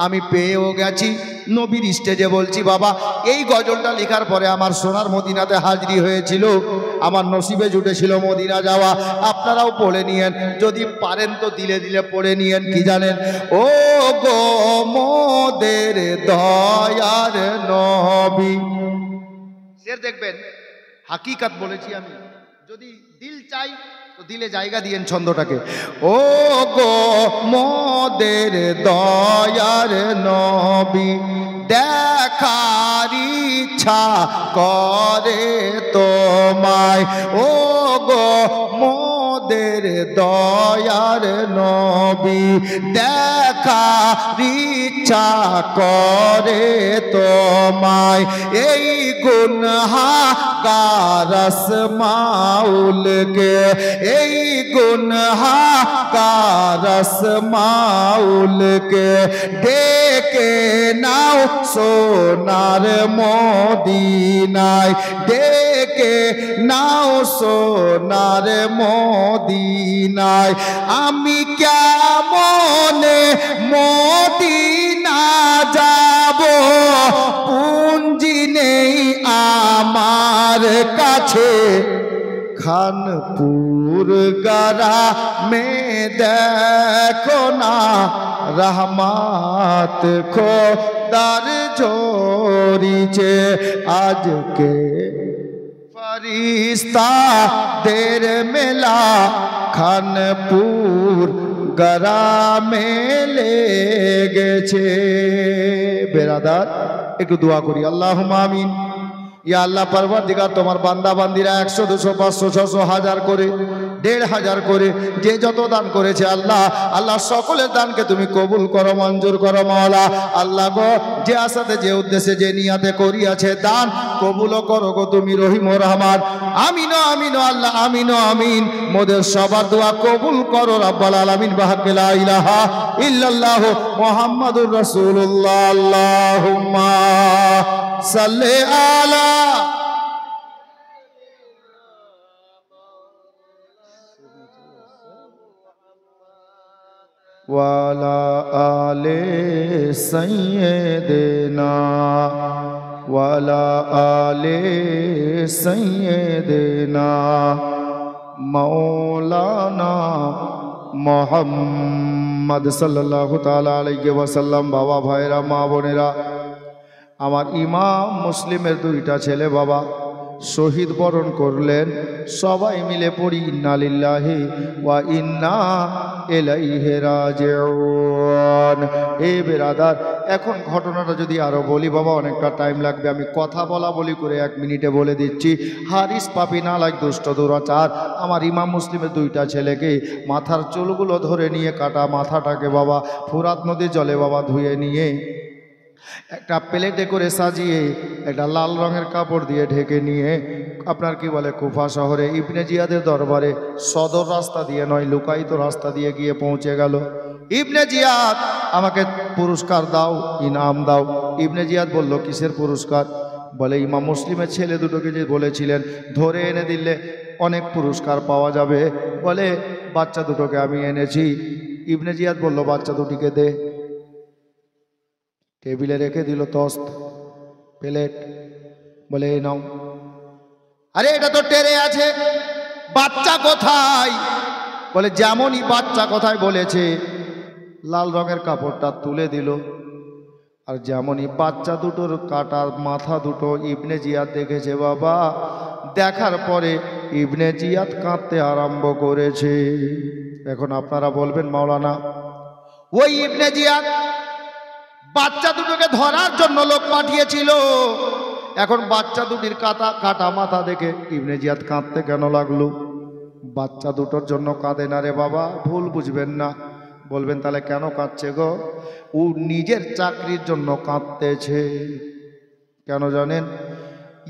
আমি পেয়েও গেছি। নবীর স্টেজে বলছি বাবা এই গজলটা লেখার পরে আমার সোনার মদিনাতে হাজিরি হয়েছিল, আমার নসিবে জুটেছিল মদিনা যাওয়া। আপনারাও পড়ে নিয়েন, যদি পারেন তো দিলে দিলে পড়ে নিয়েন। কি জানেন? ও গো মোদের দয়ার নবী, শের দেখবেন হাকিকত বলেছি আমি। যদি দিল চাই তো দিলে জায়গা দিয়েন ছন্দটাকে। ও গো মোদের দয়ার নবী, দেখার ইচ্ছা করে তোমায়। ও গো মোদের দয়ার নবী, দেখার ইচ্ছা করে তোমায়। এই গুনহাগার আসমাউলকে, এই গুনহাগার আসমাউলকে ডেকে নাও সোনার মদিনায়, ডেকে নাও সোনার মদিনায়। আমি কেমনে মদিনা যাব, পুঞ্জি নেই আমার কাছে। খানপুর গ্রামে দেখো না রহমত খোদার ঝরিছে। আজকে ফরিস্তাদের মেলা খানপুর গ্রামে লেগেছে। বেরাদার একটু দোয়া করি, আল্লাহুম্মা আমিন। ইয়া আল্লাহ পরওয়ারদিগার, তোমার বান্দা বান্দিরা 100 200 500 600 1000 করে 1500 করে যে যত দান করেছে আল্লাহ, আল্লাহ সকলের দানকে তুমি কবুল করো, মঞ্জুর করো মাওলা। আল্লাহ গো, যে আশাতে যে উদ্দেশ্যে যে নিয়াতে করিয়াছে দান কবুলও করো গো তুমি রহিম ও রহমান। আমিন আমিন আল্লাহ, আমিন আমিন। মোদের সবার দোয়া কবুল করো রব্বুল আলামিন। বিহাক্কি লা ইলাহা ইল্লাল্লাহ মুহাম্মাদুর রাসূলুল্লাহ। আল্লাহুম্মা সাল্লি আলা ওয়ালা আলে সাইয়্যিদিনা ওয়ালা আলে সাইয়্যিদিনা মাওলানা মুহাম্মদ সাল্লাল্লাহু তাআলা আলাইহি ওয়াসাল্লাম। বাবা ভাইরা মা বোনেরা, আমার ইমাম মুসলিমের 2টা ছেলে বাবা শহীদ বরণ করলেন। সবাই মিলে পড়ি ইন্না লিল্লাহি ওয়া ইন্না ইলাইহি রাজিউন। এই বেরাদার, এখন ঘটনাটা যদি আরো বলি বাবা অনেকটা টাইম লাগবে, আমি কথা বলি করে 1 মিনিটে বলে দিচ্ছি। হারিস পাপি না লাগ দুষ্ট দুরাচার আমার ইমাম মুসলিমের 2টা ছেলেকে মাথার চুলগুলো ধরে নিয়ে কাটা মাথাটাকে বাবা ফুরাত নদীর জলে বাবা ধুয়ে নিয়ে একটা প্লেটে করে সাজিয়ে একটা লাল রঙের কাপড় দিয়ে ঢেকে নিয়ে আপনার কি বলে কুফা শহরে ইবনে জিয়াদের দরবারে সদর রাস্তা দিয়ে নয় লুকায়িত রাস্তা দিয়ে গিয়ে পৌঁছে গেল। ইবনে জিয়াদ আমাকে পুরস্কার দাও, ইনাম দাও। ইবনে জিয়াদ বলল কিসের পুরস্কার? বলে ইমাম মুসলিমের ছেলে দুটোকে যে বলেছিলেন ধরে এনে দিলে অনেক পুরস্কার পাওয়া যাবে, বলে বাচ্চা দুটোকে আমি এনেছি। ইবনে জিয়াদ বলল বাচ্চা দুটিকে দে। টেবিলে রেখে দিল তস্ত প্লেট, বলে এই নাও। আরে এটা তো টেরে আছে, বাচ্চা কোথায়? বলে যেমনই বাচ্চা কোথায় বলেছে লাল রঙের কাপড়টা তুলে দিল। আর যেমনই বাচ্চা দুটোর কাটা মাথা দুটো ইবনে জিয়াদ দেখেছে বাবা, দেখার পরে ইবনে জিয়াদ কাঁদতে আরম্ভ করেছে। এখন আপনারা বলবেন মাওলানা ওই ইবনে জিয়াদ বাচ্চা দুটোকে ধরার জন্য লোক পাঠিয়েছিল, এখন বাচ্চা দুটির কাটা মাথা দেখে ইবনে জিয়াদ কাঁদতে কেন লাগলো? বাচ্চা দুটোর জন্য কাঁদে না রে বাবা, ভুল বুঝবেন না। বলবেন তাহলে কেন কাঁদছে গো? ও নিজের চাকরির জন্য কাঁদতেছে। কেন জানেন?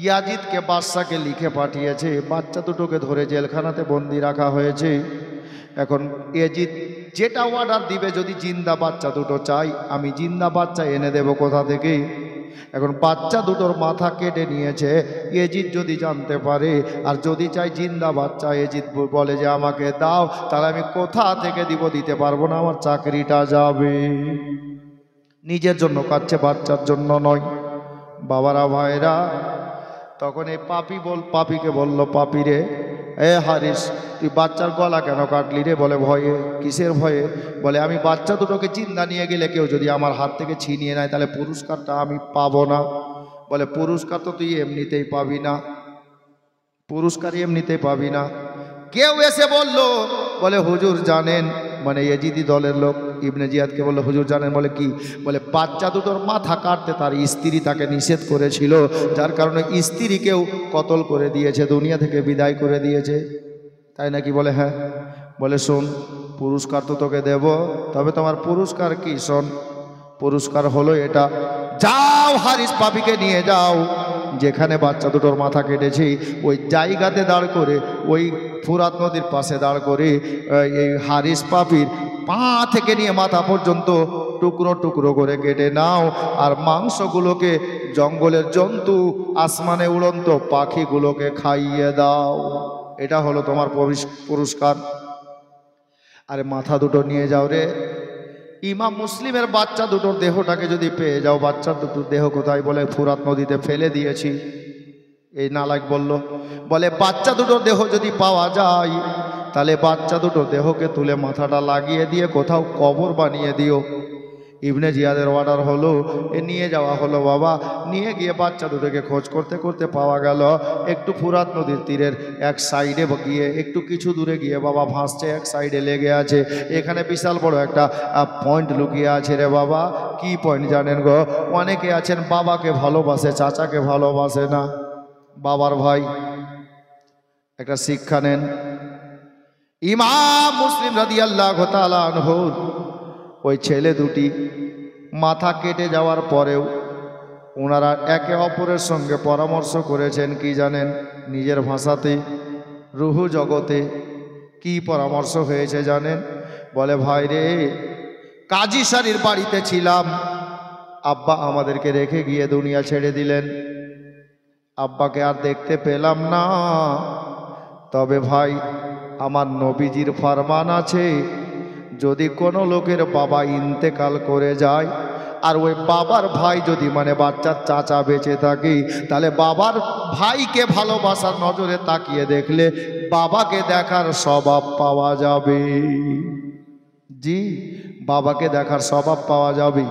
ইয়াজিদকে বাদশাকে লিখে পাঠিয়েছে, বাচ্চা দুটোকে ধরে জেলখানাতে বন্দি রাখা হয়েছে। এখন ইয়াজিদ যেটা অর্ডার দিবে, যদি জিন্দা বাচ্চা দুটো চাই, আমি জিন্দা বাচ্চা এনে দেব কোথা থেকে। এখন বাচ্চা দুটোর মাথা কেটে নিয়েছে। ইয়াজিদ যদি জানতে পারে আর যদি চাই জিন্দা বাচ্চা, ইয়াজিদ বলে যে আমাকে দাও, তাহলে আমি কোথা থেকে দিব? দিতে পারবো না, আমার চাকরিটা যাবে। নিজের জন্য কাটছে, বাচ্চার জন্য নয়। বাবারা ভাইরা, তখন এই পাপিকে বলল, পাপি রে, এ হারিস, তুই বাচ্চার গলা কেন কাটলি রে? বলে ভয়ে। কিসের ভয়ে? বলে আমি বাচ্চা দুটোকে জিন্দা নিয়ে গেলে কেউ যদি আমার হাত থেকে ছিনিয়ে নেয় তাহলে পুরস্কারটা আমি পাবো না। বলে পুরস্কার তো তুই এমনিতেই পাবি না, পুরস্কার এমনিতেই পাবি না। কেউ এসে বলল, বলে হুজুর জানেন, মানে ইয়াজিদি দলের লোক ইবনে জিয়াদকে বলল, হুজুর জানেন? বলে কি? বলে বাচ্চা দুটোর মাথা কাটতে তার স্ত্রী তাকে নিষেধ করেছিল, যার কারণে স্ত্রীকেও কতল করে দিয়েছে, দুনিয়া থেকে বিদায় করে দিয়েছে। তাই নাকি? বলে হ্যাঁ। বলে শোন, পুরস্কার তো তোকে দেব, তবে তোমার পুরস্কার কি? শোন, পুরস্কার হলো এটা, যাও হারিস পাপিকে নিয়ে যাও, যেখানে বাচ্চা দুটোর মাথা কেটেছি ওই জায়গাতে দাঁড় করে, ওই ফুরাত নদীর পাশে দাঁড় করে এই হারিস পাপির পা থেকে নিয়ে মাথা পর্যন্ত টুকরো টুকরো করে কেটে নাও, আর মাংসগুলোকে জঙ্গলের জন্তু, আসমানে উড়ন্ত পাখিগুলোকে খাইয়ে দাও। এটা হলো তোমার পুরস্কার। আরে মাথা দুটো নিয়ে যাও রে। ইমাম মুসলিমের বাচ্চা দুটোর দেহটাকে যদি পেয়ে যাও, বাচ্চা দুটোর দেহ কোথায়? বলে ফুরাত নদীতে ফেলে দিয়েছি। এই নালায়েক বলল, বলে বাচ্চা দুটোর দেহ যদি পাওয়া যায় তাহলে বাচ্চা দুটোর দেহকে তুলে মাথাটা লাগিয়ে দিয়ে কোথাও কবর বানিয়ে দিও। ইবনে জিয়াদের অর্ডার হলো, এ নিয়ে যাওয়া হলো। বাবা নিয়ে গিয়ে বাচ্চা দুটোকে খোঁজ করতে করতে পাওয়া গেল একটু ফুরাত নদীর তীরের এক সাইডে গিয়ে, একটু কিছু দূরে গিয়ে বাবা ভাসছে, এক সাইডে লেগে আছে। এখানে বিশাল বড় একটা পয়েন্ট লুকিয়ে আছে রে বাবা। কি পয়েন্ট জানেন গো? অনেকে আছেন বাবাকে ভালোবাসে, চাচাকে ভালোবাসে না। বাবার ভাই, একটা শিক্ষা নেন। ইমাম মুসলিম রাদিয়াল্লাহু তাআলা আনহু ওই ছেলে দুটি মাথা কেটে যাওয়ার পরেও ওনারা একে অপরের সঙ্গে পরামর্শ করেছেন কি জানেন? নিজের ভাষাতে, রুহু জগতে। কি পরামর্শ হয়েছে জানেন? বলে ভাই রে, কাজী সারির বাড়িতে ছিলাম, আব্বা আমাদেরকে রেখে গিয়ে দুনিয়া ছেড়ে দিলেন, আব্বাকে আর দেখতে পেলাম না। তবে ভাই, আমার নবীজির ফরমান আছে, যদি কোনো লোকের বাবা ইন্তেকাল করে যায় আর ওই বাবার ভাই যদি, মানে বাচ্চার চাচা বেঁচে থাকে, তাহলে বাবার ভাইকে ভালোবাসার নজরে তাকিয়ে দেখলে বাবাকে দেখার স্বভাব পাওয়া যাবে। জি, বাবাকে দেখার স্বভাব পাওয়া যাবে।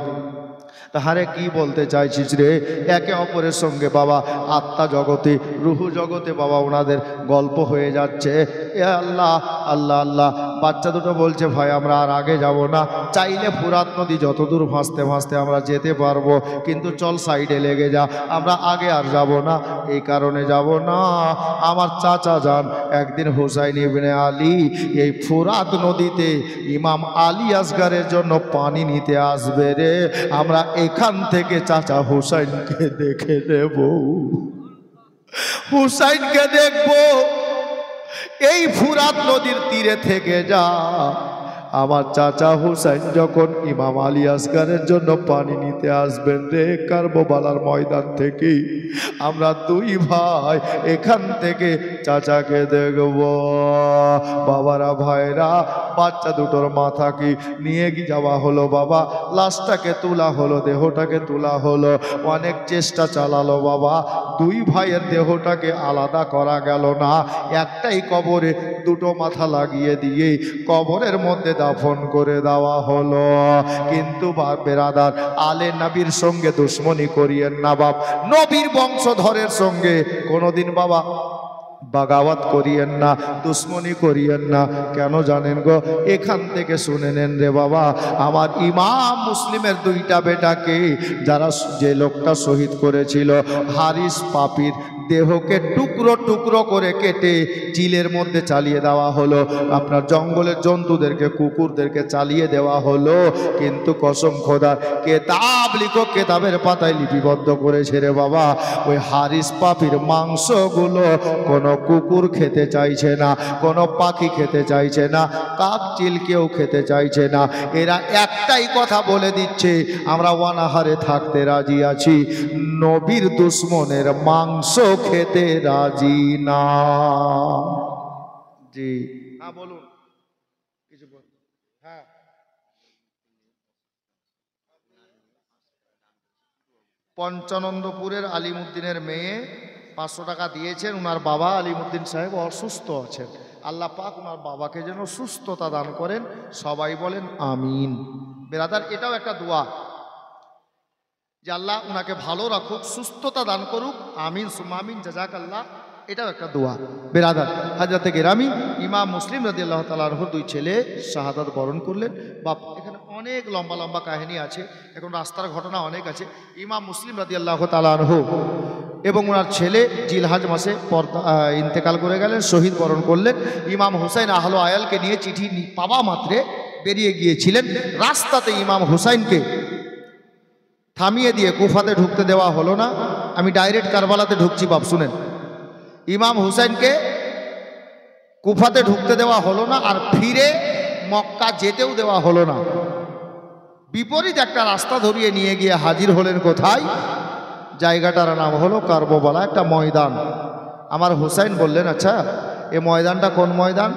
তাহারে কি বলতে চাইছিস রে? একে অপরের সঙ্গে বাবা আত্মা জগতে, রুহু জগতে বাবা ওনাদের গল্প হয়ে যাচ্ছে। এ আল্লাহ আল্লাহ আল্লাহ। বাচ্চা দুটো বলছে ভাই আমরা আর আগে যাব না, চাইলে ফুরাত নদী যতদূর ভাসতে ভাসতে আমরা যেতে পারবো, কিন্তু চল সাইডে লেগে যা, আমরা আগে আর যাব না। এই কারণে যাব না, আমার চাচা যান একদিন হুসাইন ইবনে আলী এই ফুরাত নদীতে ইমাম আলী আসগারের জন্য পানি নিতে আসবে রে, আমরা এখান থেকে চাচা হুসাইনকে দেখে নেব, হুসাইনকে দেখব। এই ফুরাত নদীর তীরে থেকে যা, আমার চাচা হুসাইন যখন ইমাম আলী আসগারের জন্য পানি নিতে আসবেন রে কারবালার ময়দান থেকে, আমরা দুই ভাই এখান থেকে চাচাকে দেখব। বাবারা ভাইরা, বাচ্চা দুটোর মাথাকে নিয়ে যাওয়া হলো বাবা, লাশটাকে তোলা হলো, দেহটাকে তোলা হলো, অনেক চেষ্টা চালালো বাবা, দুই ভাইয়ের দেহটাকে আলাদা করা গেল না। একটাই কবরে দুটো মাথা লাগিয়ে দিয়ে কবরের মধ্যে দাফন করে দেওয়া হলো। কিন্তু বেরাদার, আলে নবীর সঙ্গে দুশ্মনী করিয়েন না বাপ, নবীর বংশধরের সঙ্গে কোনোদিন বাবা বাগাওয়াত করিয়েন না, দুশ্মনী করিয়েন না। কেন জানেন গো? এখান থেকে শুনে নেন রে বাবা, আমার ইমাম মুসলিমের দুইটা বেটাকে, যারা যে লোকটা শহীদ করেছিল হারিস পাপির দেহকে টুকরো টুকরো করে কেটে চিলের মধ্যে চালিয়ে দেওয়া হলো, আপনার জঙ্গলের জন্তুদেরকে কুকুরদেরকে চালিয়ে দেওয়া হলো। কিন্তু কসম খোদার, কেতাব লিখো, কেতাবের পাতায় লিপিবদ্ধ করেছে রে বাবা, ওই হারিস পাপির মাংসগুলো কোনো কুকুর খেতে চাইছে না, কোনো পাখি খেতে চাইছে না, কাক চিল কেউ খেতে চাইছে না। এরা একটাই কথা বলে দিচ্ছে, আমরা অনাহারে থাকতে রাজি আছি, নবীর দুশ্মনের মাংস খেতে রাজি না। জি হ্যাঁ বলুন, কিছু বলুন। হ্যাঁ, পঞ্চানন্দপুরের আলিমুদ্দিনের মেয়ে 500 টাকা দিয়েছেন। ওনার বাবা আলিমুদ্দিন সাহেব অসুস্থ আছেন, আল্লাহ পাক ওনার বাবাকে যেন সুস্থতা দান করেন, সবাই বলেন আমিন। বেরাদার, এটাও একটা দোয়া যে আল্লাহ ওনাকে ভালো রাখুক, সুস্থতা দান করুক, আমিন সুম্মা আমিন, জাযাকাল্লাহ। এটাও একটা দোয়া। বেরাদার, হযরতে গেরামি ইমাম মুসলিম রাদিয়াল্লাহু তাআলা আনহুর 2 ছেলে শাহাদাত বরণ করলেন। বাপ, এখানে অনেক লম্বা লম্বা কাহিনী আছে, এখন রাস্তার ঘটনা অনেক আছে। ইমাম মুসলিম রাদিয়াল্লাহু তাআলা আনহু এবং ওনার ছেলে জিলহাজ মাসে ইন্তেকাল করে গেলেন, শহীদ বরণ করলেন। ইমাম হুসাইন আহলো আয়ালকে নিয়ে চিঠি পাওয়া মাত্রে বেরিয়ে গিয়েছিলেন। রাস্তাতে ইমাম হুসাইনকে থামিয়ে দিয়ে কুফাতে ঢুকতে দেওয়া হলো না। আমি ডাইরেক্ট কারবালাতে ঢুকছি বাপ, শুনেন। ইমাম হুসাইনকে কুফাতে ঢুকতে দেওয়া হলো না, আর ফিরে মক্কা যেতেও দেওয়া হলো না। বিপরীত একটা রাস্তা ধরিয়ে নিয়ে গিয়ে হাজির হলেন কোথায়? জায়গাটার নাম হলো কারবালা, একটা ময়দান। আমার হুসাইন বললেন, আচ্ছা এ ময়দানটা কোন ময়দান?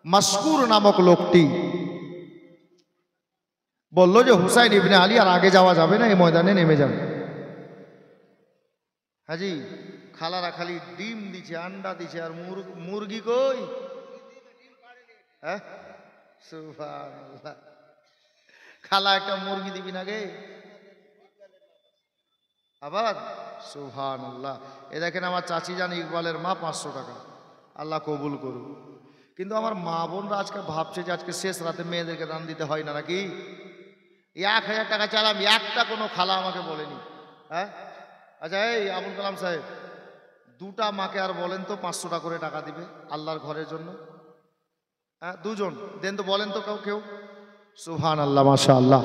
মাসকুর নামক লোকটি বলল যে হুসাইন ইবনে আলী, আর আগে যাওয়া যাবে না, এই ময়দানে নেমে যান। হাজি, খালারা খালি ডিম দিছে, আন্ডা দিছে, আর মুরগি কই? হ্যাঁ, সুবহানাল্লাহ। খালা একটা মুরগি দিবি না গে আবার? সুবহানাল্লাহ। এ দেখেন আমার চাচি জান ইকবালের মা 500 টাকা, আল্লাহ কবুল করুক। কিন্তু আমার মা বোনরা আজকে ভাবছে যে আজকে শেষ রাতে মেয়েদেরকে দান দিতে হয় না নাকি? 1000 টাকা চালাম, একটা কোনো খালা আমাকে বলেনি। হ্যাঁ, আচ্ছা এই আবুল কালাম সাহেব, 2টা মাকে আর বলেন তো 500 টাকা করে টাকা দিবে আল্লাহর ঘরের জন্য। হ্যাঁ, 2 জন দেন তো, বলেন তো কেউ। সুবহানাল্লাহ, মাশাআল্লাহ।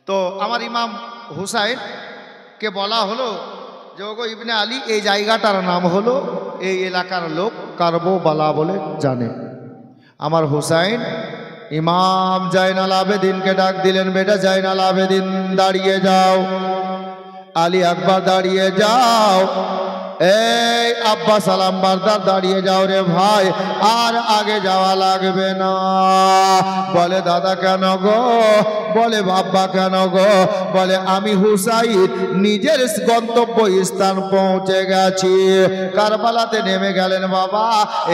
তো আমার ইমাম হুসাইন কে বলা হলো যে ওগো ইবনে আলী, এই জায়গাটার নাম হলো, এই এলাকার লোক কারবালা বলে জানে। আমার হুসাইন ইমাম জাইনাল আবেদিনকে ডাক দিলেন, বেটা জাইনাল আবেদিন দাঁড়িয়ে যাও, আলী আকবর দাঁড়িয়ে যাও, এই আব্বাস সালাম বারদার দাঁড়িয়ে যাও রে ভাই, আর আগে যাওয়া লাগবে না। বলে দাদা কেন গো? বলে বাব্বা কেন গো? বলে আমি হুসাইন নিজের গন্তব্য স্থান পৌঁছে গেছি। কারবালাতে নেমে গেলেন বাবা।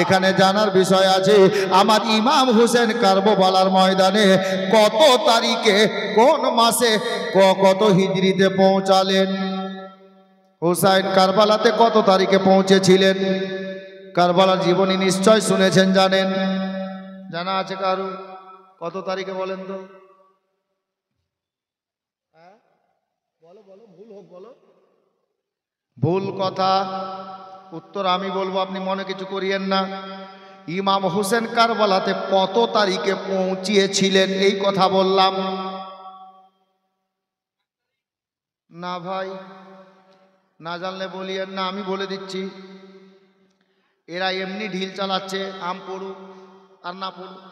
এখানে জানার বিষয় আছে, আমার ইমাম হুসেন কারবালার ময়দানে কত তারিখে, কোন মাসে, কত হিজরিতে পৌঁছালেন? হুসাইন কারবালাতে কত তারিখে পৌঁছেছিলেন? কারবালার জীবনী নিশ্চয় শুনেছেন, জানেন? জানা আছে কারু? কত তারিখে বলেন তো? বলো বলো, ভুল হোক বলো। ভুল কথা, উত্তর আমি বলবো, আপনি মনে কিছু করিয়েন না। ইমাম হুসেন কারবালাতে কত তারিখে পৌঁছিয়েছিলেন এই কথা বললাম না ভাই, না জানলে বলিয়েন না, আমি বলে দিচ্ছি। এরা এমনি ঢিল চালাচ্ছে, আম পড়ুক আর না পড়ুক।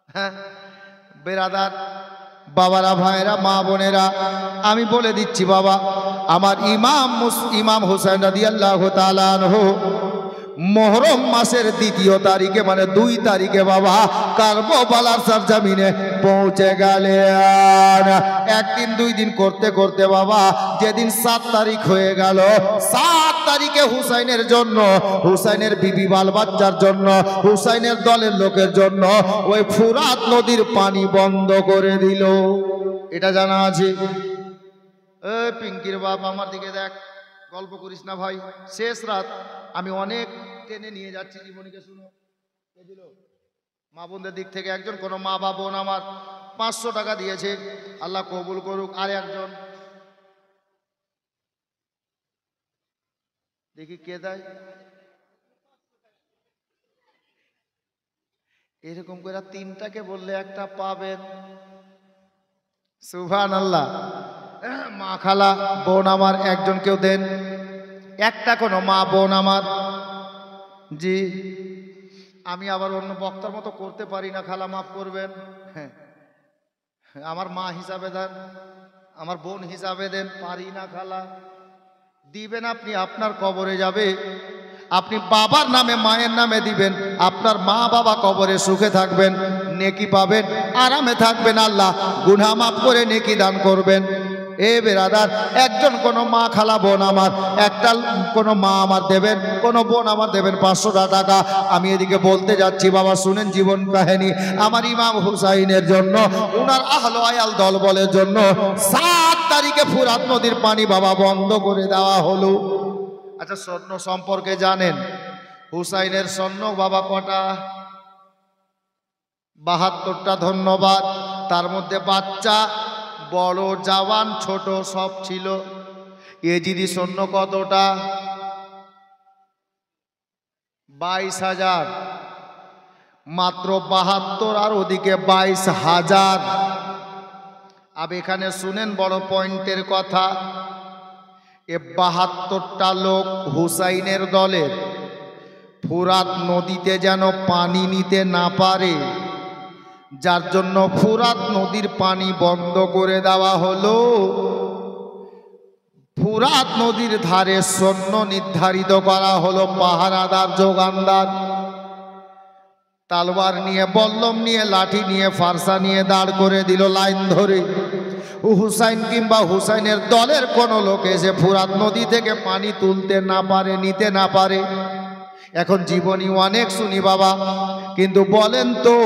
হ্যাঁ বেরাদার, বাবারা, ভাইরা, মা বোনেরা, আমি বলে দিচ্ছি বাবা, আমার ইমাম হুসাইন রাদিয়াল্লাহু তাআলা আনহু মুহররম মাসের 2 তারিখে, মানে 2 তারিখে বাবা কারবালার সরজমিনে পৌঁছে গেলেন। একদিন 2 দিন করতে করতে বাবা যেদিন 7 তারিখ হয়ে গেল, 7 তারিখে হুসাইনের জন্য, হুসাইনের বিবি বাল বাচ্চার জন্য, হুসাইনের দলের লোকের জন্য ওই ফুরাত নদীর পানি বন্ধ করে দিল। এটা জানা আছে? এই পিঙ্কির বাপ, আমার দিকে দেখ, গল্প করিস না ভাই, শেষ রাত, আমি অনেক টেনে নিয়ে যাচ্ছি জীবনীকে। শুনো, কে দিল? মা বোনদের দিক থেকে একজন, কোন মা বা বোন আমার 500 টাকা দিয়েছে, আল্লাহ কবুল করুক। আর একজন দেখি কে দেয়। এরকম করে তিনটাকে বললে একটা পাবেন। সুবহানাল্লাহ। মা খালা বোন আমার একজন কেউ দেন, একটা কোনো মা বোন আমার। জি, আমি আবার অন্য বক্তার মতো করতে পারি না, খালা মাফ করবেন। হ্যাঁ, আমার মা হিসাবে দেন, আমার বোন হিসাবে দেন, পারি না খালা। দিবেন আপনি, আপনার কবরে যাবে। আপনি বাবার নামে মায়ের নামে দিবেন, আপনার মা বাবা কবরে সুখে থাকবেন, নেকি পাবেন, আরামে থাকবেন। আল্লাহ গুনাহ মাফ করে নেকি দান করবেন। এ বেরাদার, একজন কোন মা খালা বোন আমার, একটা কোন মা আমার দেবেন, কোন বোন আমার দেবেন 500 টাকা। আমি এদিকে বলতে যাচ্ছি, বাবা শুনেন জীবন কাহিনী আমার ইমাম হুসাইনের জন্য, উনার আহল আয়াল দল বলের জন্য 7 তারিখে ফুরাত নদীর পানি বাবা বন্ধ করে দেওয়া হলো। আচ্ছা, স্বর্ণ সম্পর্কে জানেন? হুসাইনের স্বর্ণ বাবা কটা? 72টা। ধন্যবাদ। তার মধ্যে বাচ্চা, বড়, জওয়ান, ছোট সব ছিল। এজিদি স্বর্ণ কতটা? 22,000। মাত্র 72 আর ওদিকে 22,000। अब এখানে শুনেন বড় পয়েন্টের কথা। এ 72টা লোক হুসাইনের দলের ফুরাত নদীতে যেন পানি নিতে না পারে, যার জন্য ফুরাত নদীর পানি বন্ধ করে দেওয়া হলো। ফুরাত নদীর ধারে সৈন্য নির্ধারিত করা হলো, পাহারাদার, যোগানদার, তালবার নিয়ে, বল্লম নিয়ে, লাঠি নিয়ে, ফারসা নিয়ে দাঁড় করে দিল লাইন ধরে। হুসাইন কিংবা হুসাইনের দলের কোনো লোক এসে ফুরাত নদী থেকে পানি তুলতে না পারে, নিতে না পারে। এখন জীবনী অনেক শুনি বাবা, কিন্তু বলেন তো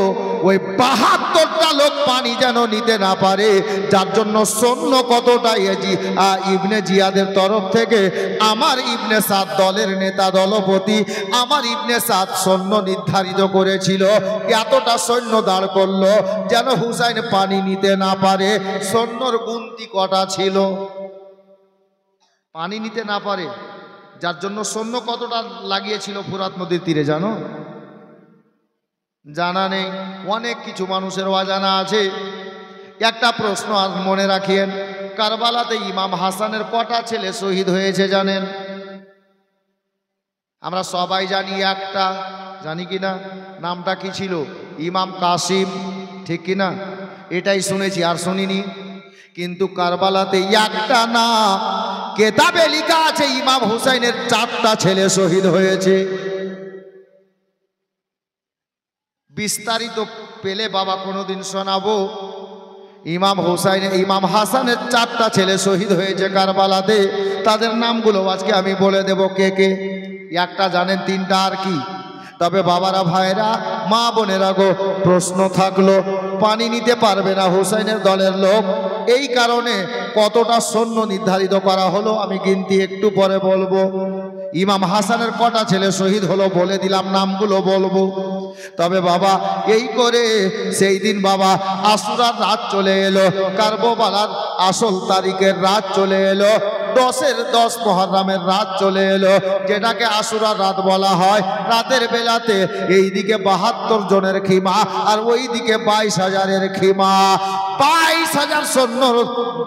ওই 72টা লোক পানি যেন নিতে না পারে, যার জন্য সৈন্য কতটা? ইবনে জিয়াদের তরফ থেকে আমার ইবনে সাদ দলের নেতা দলপতি, আমার ইবনে সাদ সৈন্য নির্ধারিত করেছিল, এতটা সৈন্য দাঁড় করলো যেন হুসাইন পানি নিতে না পারে। সৈন্যর গুনতি কটা ছিল? পানি নিতে না পারে, যার জন্য সৈন্য কতটা লাগিয়েছিল ফুরাত নদীর তীরে জানো? জানা নেই। অনেক কিছু মানুষের অজানা আছে। একটা প্রশ্ন আর মনে রাখিয়েন, কারবালাতে ইমাম হাসানের কটা ছেলে শহীদ হয়েছে জানেন? আমরা সবাই জানি একটা, জানি কিনা? নামটা কি ছিল? ইমাম কাসিম, ঠিক কিনা? এটাই শুনেছি, আর শুনিনি। কিন্তু কারবালাতে একটা না, কেতাবে লেখা আছে ইমাম হুসাইনের 4টা ছেলে শহীদ হয়েছে। বিস্তারিত পেলে বাবা কোনোদিন শোনাবো। ইমাম হুসাইনের, ইমাম হাসানের 4টা ছেলে শহীদ হয়েছে কারবালাতে। তাদের নামগুলো আজকে আমি বলে দেব কে কে। একটা জানেন, 3টা আর কি? তবে বাবারা, ভাইরা, মা বোনেরা গো, প্রশ্ন থাকলো, পানি নিতে পারবে না হুসাইনের দলের লোক, এই কারণে কতটা সৈন্য নির্ধারিত করা হলো আমি গিনতি একটু পরে বলবো। ইমাম হাসানের কটা ছেলে শহীদ হলো বলে দিলাম, নামগুলো বলবো। তবে বাবা এই করে সেই দিন বাবা আশুরার রাত চলে এলো, কারবালার আসল তারিখের রাত চলে এলো, 10-এর 10 মুহররমের রাত চলে এলো, যেটাকে আশুরার রাত বলা হয়। রাতের বেলাতে এইদিকে 72 জনের খিমা আর ওইদিকে 22,000-এর খিমা। 22,000 সৈন্য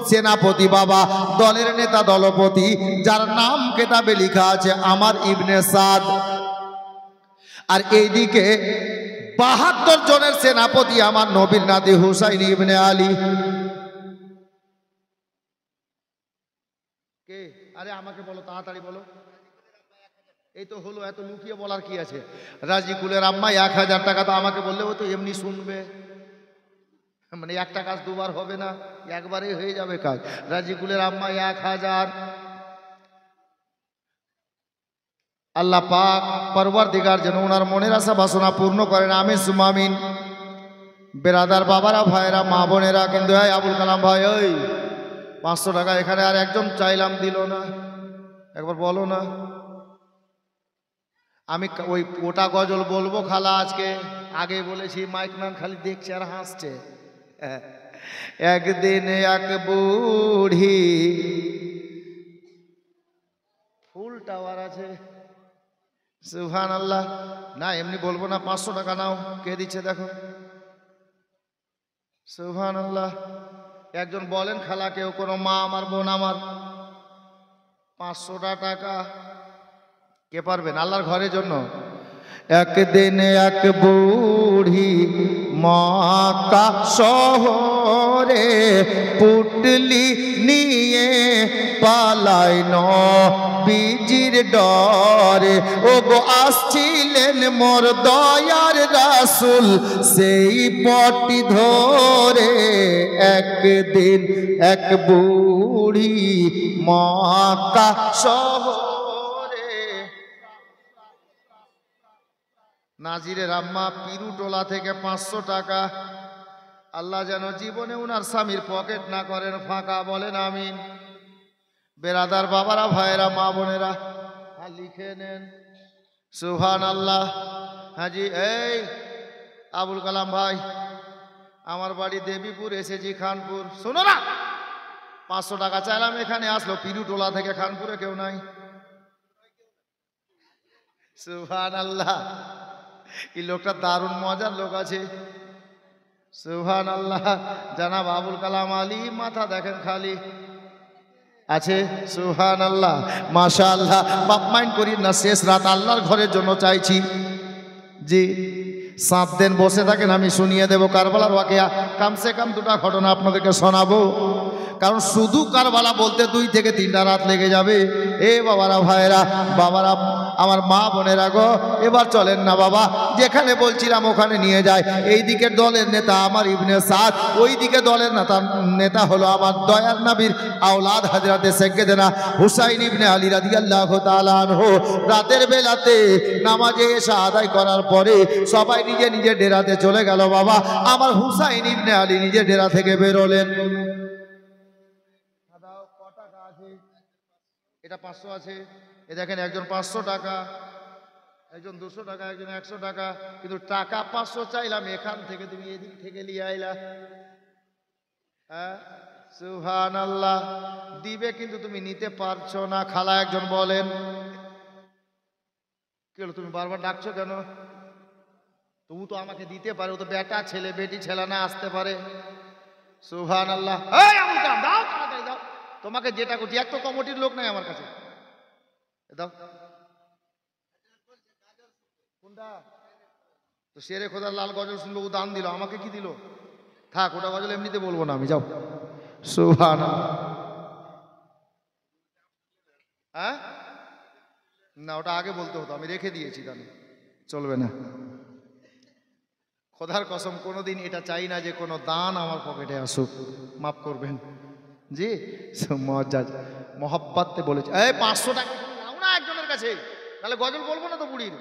সেনাপতি বাবা, দলের নেতা দলপতি, যার নাম কেতাবে লেখা আছে আমার ইবনে সাদ। আর এইদিকে 72 জনের সেনাপতি আমার নবীর নাতি হুসাইন ইবনে আলী। কে? আরে আমাকে বলো, তাড়াতাড়ি বলো। এই তো হলো, এত লুকিয়ে বলার কি আছে? রাজিকুলের আম্মা 1000 টাকা, তো আমাকে বললে ও তো এমনি শুনবে, মানে একটা কাজ দুবার হবে না, একবারেই হয়ে যাবে কাজ। রাজিকুলের আম্মা 1000। আল্লাহ পাক পরওয়ারদিগার যেন ওনার মনের আশা বাসনা পূর্ণ করেন, আমিন সুম্মা আমিন। বেরাদার, বাবারা, ভাইরা, মা বোনেরা, কিন্তু এই আবুল কালাম ভাই, ওই 500 টাকা এখানে আর একজন চাইলাম দিল না, একবার বলো না। আমি ওই ওটা গজল বলবো খালা আজকে, আগে বলেছি, মাইকম্যান খালি দেখছে আর হাসছে। একদিন এক বুড়ি, ফুল টাওয়ার আছে, সুবহানাল্লাহ। না এমনি বলবো না, 500 টাকা নাও। কে দিচ্ছে দেখো। সুবহানাল্লাহ। একজন বলেন খালা, কেউ কোনো মা আমার, বোন আমার, 500 টাকা কে পারবেন আল্লাহর ঘরের জন্য? একদিন এক বুড়ি মক্কা শহরে পুটলি নিয়ে পালায় নবীজির ডরে। ও গো আসছিলেন মোর দয়ার রাসূল সেই পটি ধরে। একদিন এক বুড়ি মক্কা শহরে। নাজিরের আম্মা পিরুটোলা থেকে 500 টাকা। আল্লাহ যেন জীবনে উনার স্বামীর পকেট না করেন ফাঁকা, বলেন আমিন। বেরাদার বাবারা, ভাইয়েরা, মা বোনেরা, লিখে নেন সুবহানাল্লাহ। হাজি এই আবুল কালাম ভাই, আমার বাড়ি দেবীপুর, এসেছি খানপুর। শোনো না, 500 টাকা চাইলাম, এখানে আসলো পিরুটোলা থেকে, খানপুরে কেউ নাই। সুবহানাল্লাহ। এই লোকটা দারুণ মজার লোক আছে। সুবহানাল্লাহ। জানাব আবুল কালাম আলী, মাথা দেখেন খালি আছে। সুবহানাল্লাহ, মাশাআল্লাহ। বাপ মাইন্ড করি না, শেষ রাত আল্লাহর ঘরের জন্য চাইছি। জি 7 দিন বসে থাকেন, আমি শুনিয়ে দেব কারবালার ওয়াকিয়া। কমসে কম 2টা ঘটনা আপনাদেরকে শোনাবো, কারণ শুধু কারবালা বলতে 2 থেকে 3টা রাত লেগে যাবে। এ বাবারা, ভাইরা, বাবারা, আমার মা বোনেরা গো, এবার চলেন না বাবা, যেখানে বলছিলাম ওখানে নিয়ে যায়। এই দিকের দলের নেতা আমার ইবনে সাদ, ওই দিকে দলের নেতা হলো আমার দয়ার নবীর আওলাদ হযরতে সাইয়্যিদানা হুসাইন ইবনে আলী রাদিয়াল্লাহু তাআলা আনহু। রাতের বেলাতে নামাজে এশা আদায় করার পরে সবাই নিজে নিজে ডেরাতে চলে গেল বাবা। আমার হুসাইন ইবনে আলী নিজে ডেরা থেকে বেরোলেন। এটা 500 আছে, এ দেখেন একজন 500 টাকা, একজন 200 টাকা, একজন 100 টাকা। কিন্তু টাকা 500 চাইলাম, এখান থেকে তুমি এদিক থেকে নিয়ে আইলা। হ্যাঁ সুবহানাল্লাহ। দিবে কিন্তু তুমি নিতে পারছো না। খালা একজন বলেন, কি হলো তুমি বারবার ডাকছো কেন? তবু তো আমাকে দিতে পারে, ও তো বেটা ছেলে, বেটি ছেলে না, আসতে পারে। সুবহানাল্লাহ। এই আমুল কালাম দাও, তাড়াতাড়ি দাও। তোমাকে যেটা করছি, এক তো কমিটির লোক নাই আমার কাছে, দাও। কোনটা? তো শেরে খোদার লাল গজল শুনবো, ও দান দিল, আমাকে কি দিল? থাক, ওটা গজল এমনিতে বলবো না আমি, যাও। সুবহানাল্লাহ। হ্যাঁ না, ওটা আগে বলতে হতো, আমি রেখে দিয়েছি, দান চলবে না। খোদার কসম কোনোদিন এটা চাই না যে কোনো দান আমার পকেটে আসুক, মাফ করবেন জি। মজ্জাজ মোহাব্বতে বলেছে, এই 500 টাকা নাও না একজনের কাছে, তাহলে গজল বলবো না তো বুড়ির।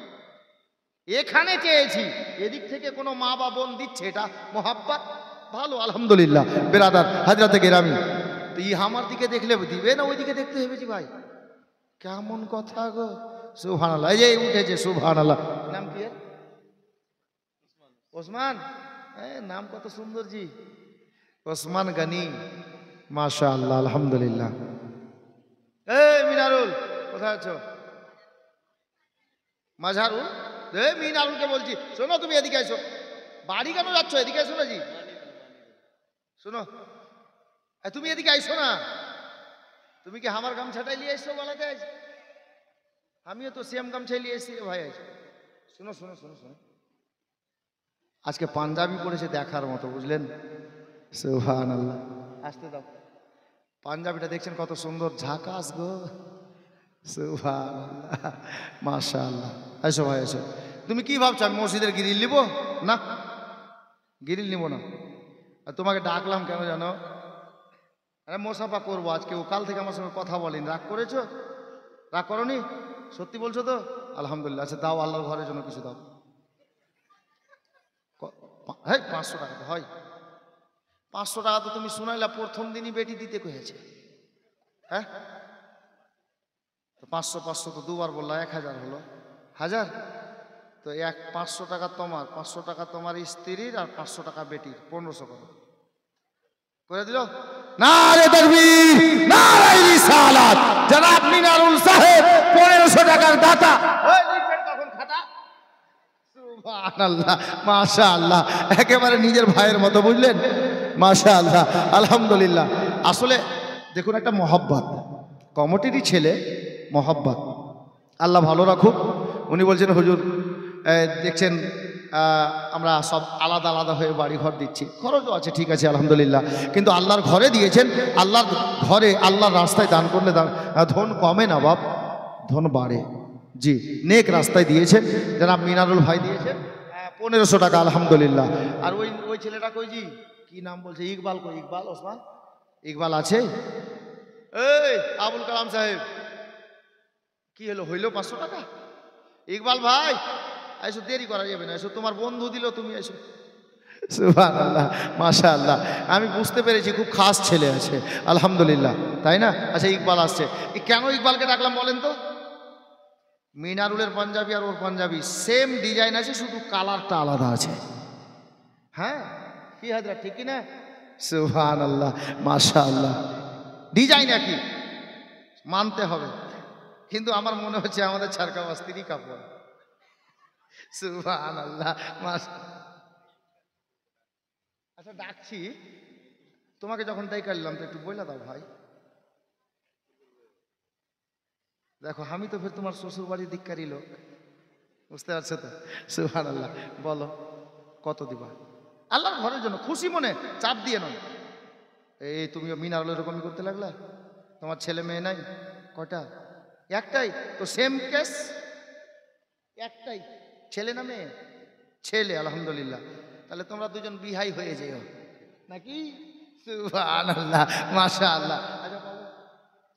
এখানে চেয়েছি, এদিক থেকে কোনো মা বা বোন দিচ্ছে, এটা মোহাব্বত। ভালো, আলহামদুলিল্লাহ। বেরাদার হাজরাতে গেরামি, তো ই আমার দিকে দেখলে দিবে না, ওই দিকে দেখতে হবে জি ভাই, কেমন কথা গো। সুবহানাল্লাহ। এই যে উঠেছে, সুবহানাল্লাহ। নাম কি? ওসমান। নাম কত সুন্দর জি, ওসমান গনি, মাশাআল্লাহ, আলহামদুলিল্লাহ। মিনারুল কোথায় আছো? মাঝারুল, মিনারুলকে বলছি, শোনো তুমি এদিকে এসো। বাড়ি কেন যাচ্ছ? এদিকে এসো না জি, শোনো, তুমি এদিকে আইসো না। তুমি কি আমার গামছাটাই নিয়ে এসছো গলাতে? আমিও তো সেম গামছাই নিয়ে এসেছি ভাই। শোনো শোনো শোনো শোনো, আজকে পাঞ্জাবি পড়েছে দেখার মতো, বুঝলেন? সুবহানাল্লাহ। আসতে দাও। পাঞ্জাবিটা দেখছেন কত সুন্দর, ঝাকাস গো। সুবহানাল্লাহ, মাশাআল্লাহ। এসো ভাই এসো। তুমি কি ভাবছো আমি মসজিদের গ্রিল নিব? না, গ্রিল নিব না। আর তোমাকে ডাকলাম কেন জানো? আরে মোসাফা করবো আজকে, ও কাল থেকে আমার সঙ্গে কথা বলেনি। রাগ করেছো? রাগ করনি? সত্যি বলছো তো? আলহামদুলিল্লাহ। আচ্ছা দাও, আল্লাহর ঘরের জন্য কিছু দাও। হ্যাঁ 500 টাকা তো হয়। 500 টাকা তো তুমি শুনাইলা প্রথম দিনই বেটি দিতে কয়েছে। হ্যাঁ তো 500 500 তো দুবার বললা, 1000 হলো। 1000 তো 500 টাকা তোমার, 500 টাকা তোমার স্ত্রীর, আর 500 টাকা বেটির, 1500 করে দিল। নারে তাকবীর, নারে রিসালাত। জনাব মিনারুল সাহেব 1500 টাকার দাতা। ওই লিখবেন কখন সুবহানাল্লাহ, মাশাআল্লাহ, একেবারে নিজের ভাইয়ের মতো, বুঝলেন? মাশাআল্লাহ, আলহামদুলিল্লাহ। আসলে দেখুন, একটা মহব্বত, কমিটিরই ছেলে, মহব্বত। আল্লাহ ভালো রাখুক। উনি বলছেন হুজুর দেখছেন আমরা সব আলাদা আলাদা হয়ে বাড়ি ঘর দিচ্ছি, খরচও আছে, ঠিক আছে আলহামদুলিল্লাহ, কিন্তু আল্লাহর ঘরে দিয়েছেন। আল্লাহর ঘরে আল্লাহর রাস্তায় দান করলে ধন কমে না বাপ, ধন বাড়ে। জি, নেক রাস্তায় দিয়েছেন। জনাব মিনারুল ভাই দিয়েছেন 1500 টাকা, আলহামদুলিল্লাহ। আর ওই ছেলেটা কই, জি কি নাম বলছে, ইকবাল কই, ইকবাল ওসমান, ইকবাল আছে? এই আবুল কালাম সাহেব, কি হলো, হইল 500 টাকা? ইকবাল ভাই এসো, দেরি করা যাবে না, এসো, তোমার বন্ধু দিল, তুমি এসো। সুবহানাল্লাহ, মাশাআল্লাহ, আমি বুঝতে পেরেছি খুব খাস ছেলে আছে, আলহামদুলিল্লাহ, তাই না? আচ্ছা, ইকবাল আসছে। কেন ইকবালকে ডাকলাম বলেন তো? মিনারুলের পাঞ্জাবি আর ওর পাঞ্জাবি সেম ডিজাইন আছে, শুধু কালারটা আলাদা আছে। হ্যাঁ, কি হাজরা, ঠিক কি না? সুবহানাল্লাহ, মাশাআল্লাহ, ডিজাইন একই, মানতে হবে, কিন্তু আমার মনে হচ্ছে আমাদের ছারকা বস্তিরই কাপড়। সুবহানাল্লাহ, মাশাআল্লাহ। আচ্ছা, ডাকছি তোমাকে, যখন তাই কাটলাম তো একটু বইলা দাও ভাই। দেখো, আমি তো ফের তোমার শ্বশুর বাড়ির ধিক্কারি লোক, বুঝতে পারছো তো? সুবহানাল্লাহ, বলো কত দিবা? আল্লাহর ঘরের জন্য, খুশি মনে, চাপ দিয়ে নয়। এই তুমিও মিনারুল এরকমই করতে লাগলা? তোমার ছেলে মেয়ে নাই? কয়টা? একটাই তো, সেম কেস, একটাই ছেলে না মেয়ে? ছেলে, আলহামদুলিল্লাহ। তাহলে তোমরা দুজন বিহাই হয়ে যেও নাকি? সুবহানাল্লাহ, মাশাআল্লাহ। আচ্ছা বলো,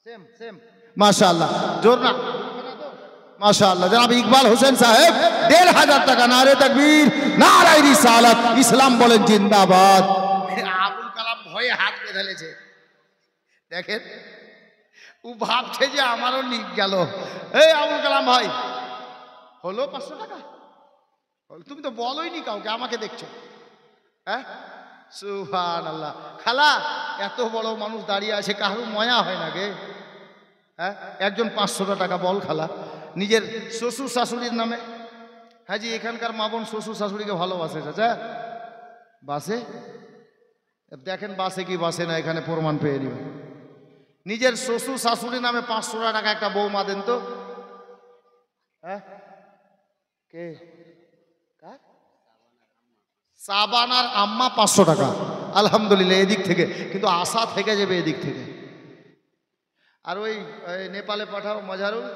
সেম সেম, মাশাআল্লাহ, জোর না, মাশাআল্লাহ। জনাব ইকবাল হোসেন সাহেব 1500 টাকা। নারে তাকবীর, নারে রিসালাত, ইসলাম বলেন জিন্দাবাদ। আবুল কালাম ভয়ে হাত বেঁধেছে, দেখেন ও ভাবছে যে আমারও নিক গেল। এই আবুল কালাম ভাই, হলো 500 টাকা? তুমি তো বলোইনি কাউকে, আমাকে দেখছো? হ্যাঁ, সুবহানাল্লাহ। খালা, এত বড় মানুষ দাঁড়িয়ে আছে, কারো ময়া হয় না গে? হ্যাঁ, একজন 500 টাকা বল খালা, নিজের শ্বশুর শাশুড়ির নামে। হ্যাঁ জি, এখানকার মা বোন শ্বশুর শাশুড়িকে ভালোবাসে, চাচা বাসে? দেখেন বাসে কি বাসে না, এখানে প্রমাণ পেয়ে নেবেন। নিজের শ্বশুর শাশুড়ির নামে 500 টাকা একটা বৌমা দেন তো। হ্যাঁ, কে? সাবানার আম্মা 500 টাকা, আলহামদুলিল্লাহ, এদিক থেকে, কিন্তু আশা থেকে যাবে এদিক থেকে। আর ওই নেপালে পাঠাও মজারুল,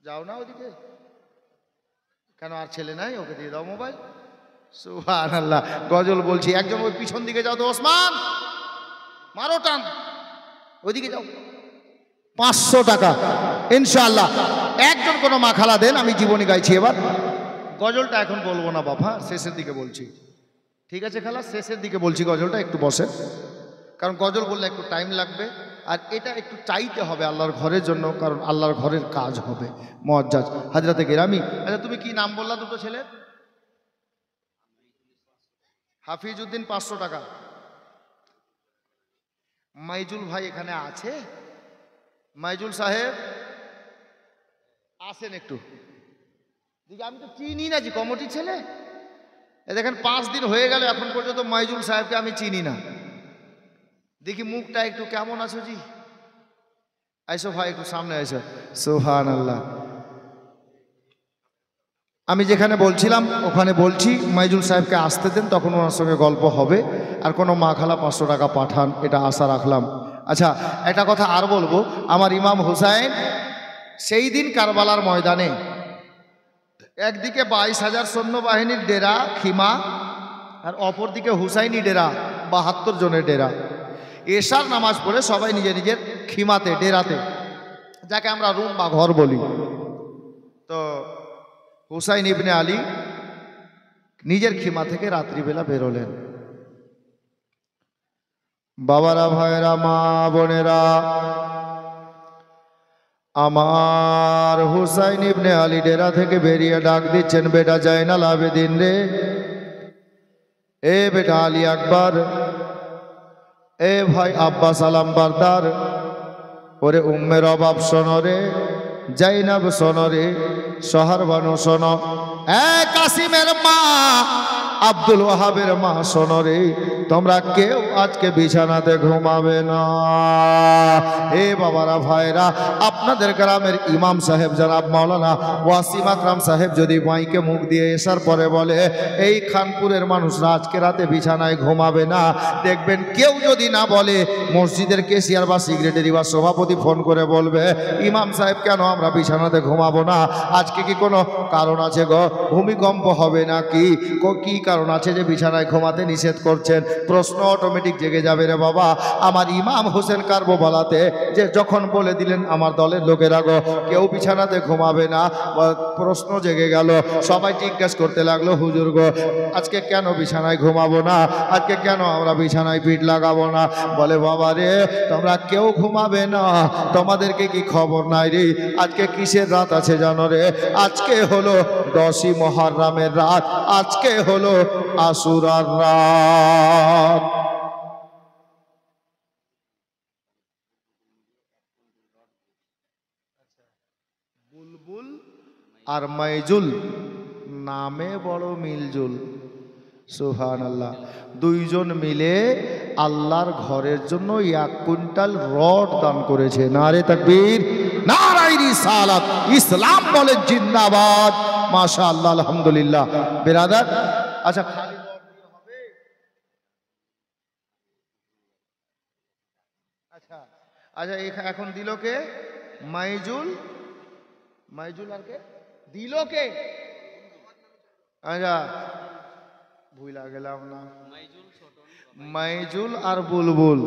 যাও না ওদিকে কেন? আর ছেলে নাই, ওকে দিয়ে দাও মোবাইল। সুবহানাল্লাহ, গজল বলছি। একজন ওই পিছন দিকে যাও তো, ওসমান মারো টান, ওইদিকে যাও। 500 টাকা ইনশাআল্লাহ। একজন কোনো মা খালা দেন, আমি জীবনী গাইছি এবার। গজলটা এখন বলবো না বাবা, শেষের দিকে বলছি, ঠিক আছে খালা? শেষের দিকে বলছি গজলটা, একটু বসেন, কারণ গজল বললে একটু টাইম লাগবে, আর এটা একটু চাইতে হবে আল্লাহর ঘরের জন্য, কারণ আল্লাহর ঘরের কাজ হবে মুআজ্জাজ হাজরাতে গেরামি। আচ্ছা, তুমি কি নাম বললা দুটো ছেলে? হাফিজউদ্দিন 500 টাকা। মাইজুল ভাই এখানে আছে? মাইজুল সাহেব আসেন একটু। আমি তো চিনি না জি, কমিটির ছেলে। দেখেন 5 দিন হয়ে গেল, এখন পর্যন্ত মাইজুল সাহেবকে আমি চিনি না। দেখি মুখটা একটু কেমন আছো জি? আইসো ভাই, একটু সামনে আইসো। সুবহানাল্লাহ। আমি যেখানে বলছিলাম ওখানে বলছি, মাইজুল সাহেবকে আসতে দেন, তখন ওনার সঙ্গে গল্প হবে। আর কোনো মা খালা 500 টাকা পাঠান, এটা আশা রাখলাম। আচ্ছা, একটা কথা আর বলবো, আমার ইমাম হুসাইন সেই দিন কারবালার ময়দানে একদিকে 22,000 সৈন্যবাহিনীর ডেরা খিমা, আর অপরদিকে হুসাইনি ডেরা 72 জনের ডেরা। এশার নামাজ পড়ে সবাই নিজের নিজের খিমাতে, ডেরাতে, যাকে আমরা রুম বা ঘর বলি। তো হুসাইন ইবনে আলী নিজের খিমা থেকে রাত্রিবেলা বেরোলেন। বাবারা, ভাইয়েরা, মা বোনেরা, আমার হুসাইন ইবনে আলী ডেরা থেকে বেরিয়ে ডাক দিচ্ছেন, বেটা জাইনাল আবেদিন রে, এ বেটা আলী আকবর, এ ভাই আব্বাস আলম বারদার, ওরে উম্মের অভাব শোনো রে, জাইনাব শোনো রে, শহর বানু শোনো, কাসিমের মা, আব্দুল ওয়াহাবের মা শোনো রে, তোমরা কেউ আজকে বিছানাতে ঘুমাবে না। এ বাবারা ভাইরা, আপনাদের গ্রামের ইমাম সাহেব জনাব মাওলানা ওয়াসিম আকরাম সাহেব যদি মাইকে মুখ দিয়ে এসার পরে বলে এই খানপুরের মানুষরা আজকে রাতে বিছানায় ঘুমাবে না, দেখবেন কেউ যদি না বলে মসজিদের কেশিয়ার বা সেক্রেটারি বা সভাপতি ফোন করে বলবে ইমাম সাহেব কেন আমরা বিছানাতে ঘুমাবো না, আজকে কি কোনো কারণ আছে গো, ভূমিকম্প হবে নাকি, কি কারণ আছে যে বিছানায় ঘুমাতে নিষেধ করছেন? প্রশ্ন অটোমেটিক জেগে যাবে রে বাবা। আমার ইমাম হোসেন কারবো বলাতে যে যখন বলে দিলেন আমার দলের লোকেরা গো কেউ বিছানাতে ঘুমাবে না, প্রশ্ন জেগে গেল, সবাই জিজ্ঞাসা করতে লাগলো হুজুর গো আজকে কেন বিছানায় ঘুমাবো না, আজকে কেন আমরা বিছানায় পিঠ লাগাবো না? বলে বাবা রে তোমরা কেউ ঘুমাবে না, তোমাদেরকে কি খবর নাই রে আজকে কিসের রাত আছে জানো রে? আজকে হলো 10ই মুহররমের রাত, আজকে হলো আশুরার রাত। বুলবুল আর মাইজুল নামে বড় মিলজুল, সুবহানাল্লাহ। দুইজন মিলে আল্লাহর ঘরের জন্য 1 কুইন্টাল রড দান করেছে। নারে তাকবীর, নারায়ে রিসালাত, ইসলাম বলে জিন্দাবাদ, মাশাআল্লাহ, আলহামদুলিল্লাহ। বিরাদার, আচ্ছা খালি রড দিয়ে হবে? আচ্ছা আচ্ছা, এখন দিল কে? মাইজুল, মাইজুল আর কে দিল কে? আচ্ছা ভুলা গেলাম না, মাইজুল আর বুলবুল।